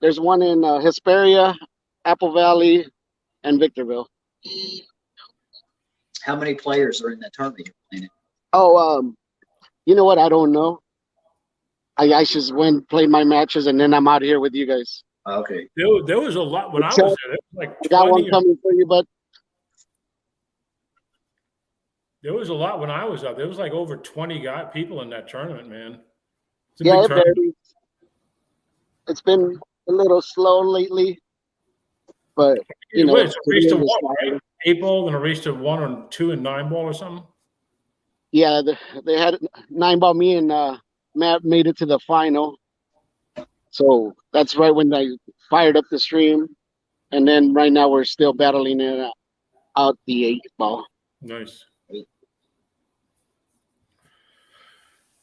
There's one in Hesperia, Apple Valley, and Victorville. How many players are in that tournament you're playing in? Oh, you know what? I don't know. I just went and played my matches, and then I'm out here with you guys. Okay. There was a lot when I was there. There was like I got one coming for you, but there was a lot when I was out. There was like over 20 people in that tournament, man. Yeah, it varies. it's been a little slow lately, but you know, It's a race to one, right? 8 ball, then a race to 1 or 2 and 9 ball or something. yeah, they had 9 ball. Me and Matt made it to the final, so that's right when I fired up the stream, and then right now we're still battling it out the 8 ball. Nice.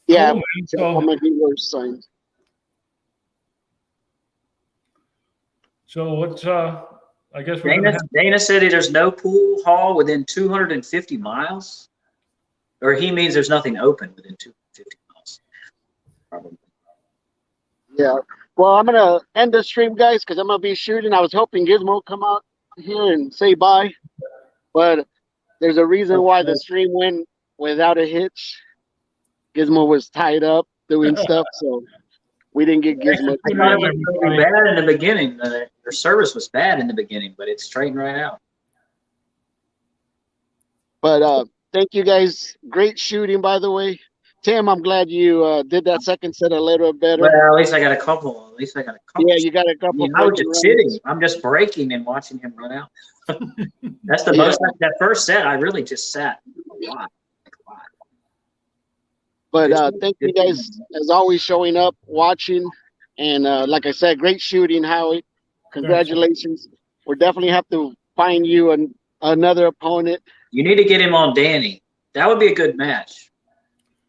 Yeah, Cool, man. So- all my viewers signed. So what's I guess we're gonna Dana said there's no pool hall within 250 miles, or he means there's nothing open within 250 miles. Probably. Yeah. Well, I'm gonna end the stream, guys, because I'm gonna be shooting. I was hoping Gizmo would come out here and say bye, but there's a reason why the stream went without a hitch. Gizmo was tied up doing stuff, so we didn't get Gizmo. I thought it was really bad in the beginning. Your service was bad in the beginning, but it straightened right out. But thank you guys. Great shooting, by the way. Tim, I'm glad you did that second set a little better. Well, at least I got a couple. Yeah, you got a couple. I was just sitting. I'm just breaking and watching him run out. That's the most. That first set, I really just sat a lot. But thank you guys, as always, showing up, watching. And like I said, great shooting, Howie. Congratulations. We'll definitely have to find you another opponent. You need to get him on Danny. That would be a good match.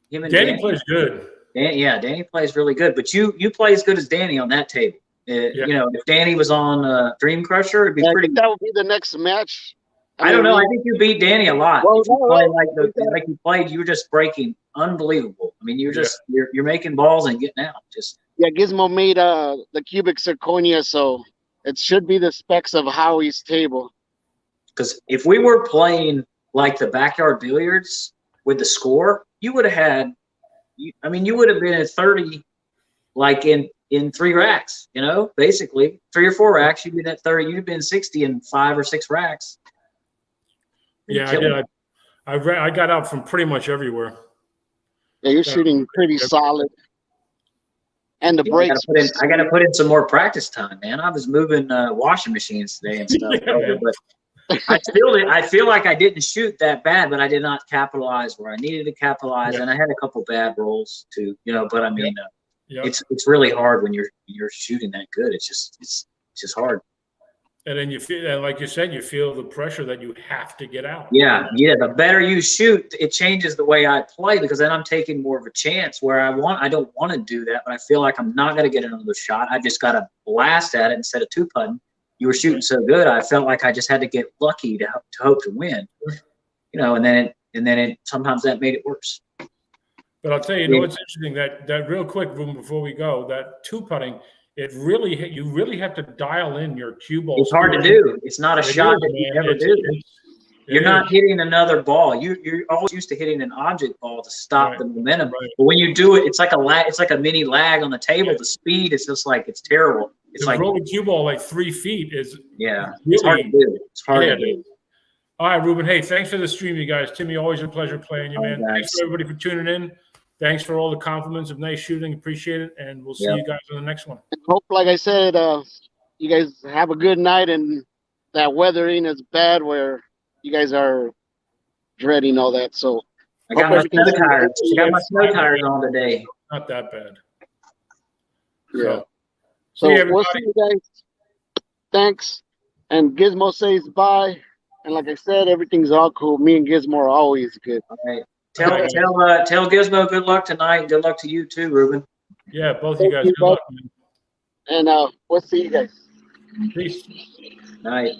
Him and Danny plays good. Danny plays really good. But you play as good as Danny on that table. You know, if Danny was on Dream Crusher, it'd be pretty. That would be the next match. I don't know. I think you beat Danny a lot. Well, if you play like you played, you were just breaking unbelievable. I mean, you're just you're making balls and getting out. Just Gizmo made the cubic zirconia, so it should be the specs of Howie's table. Because if we were playing like the backyard billiards with the score, you would have had. I mean, you would have been at 30, like in 3 racks. You know, basically 3 or 4 racks. You'd been at 30. You'd have been 60 in 5 or 6 racks. Yeah, I did. I got out from pretty much everywhere. Yeah, you're shooting pretty solid. And the breaks. I got to put in some more practice time, man. I was moving washing machines today and stuff. But I feel like I didn't shoot that bad, but I did not capitalize where I needed to capitalize, and I had a couple bad rolls too. You know, but I mean, it's really hard when you're shooting that good. It's just hard. And then you feel, and like you said, you feel the pressure that you have to get out. Yeah. The better you shoot, it changes the way I play, because then I'm taking more of a chance where I don't want to do that, but I feel like I'm not going to get another shot. I just got to blast at it instead of 2-putting. You were shooting so good, I felt like I just had to get lucky to hope to win. You know, and then it sometimes that made it worse. But I'll tell you, what's interesting, that real quick, Ruben, before we go, that 2-putting. You really have to dial in your cue ball. It's hard to do. It's not a shot that you ever do. You're not hitting another ball. You're always used to hitting an object ball to stop the momentum. Right. But when you do it, it's like a lag. It's like a mini lag on the table. The speed is just like it's terrible. It's like rolling cue ball like 3 feet is really, it's hard to do. It's hard to do. All right, Ruben. Hey, thanks for the stream, you guys. Timmy, always a pleasure playing you, man. Thanks for everybody for tuning in. Thanks for all the compliments of nice shooting. Appreciate it. And we'll see you guys on the next one. Hope, like I said, you guys have a good night, and that weather ain't as bad where you guys are dreading all that. So I got my snow tires. I got my snow tires on today. Not that bad. Yeah. So we'll see you guys. Thanks. And Gizmo says bye. And like I said, everything's all cool. Me and Gizmo are always good. All right. Tell Gizmo good luck tonight. Good luck to you too, Ruben. Yeah, both of you guys. Good luck, man. And we'll see you guys. Peace. Night.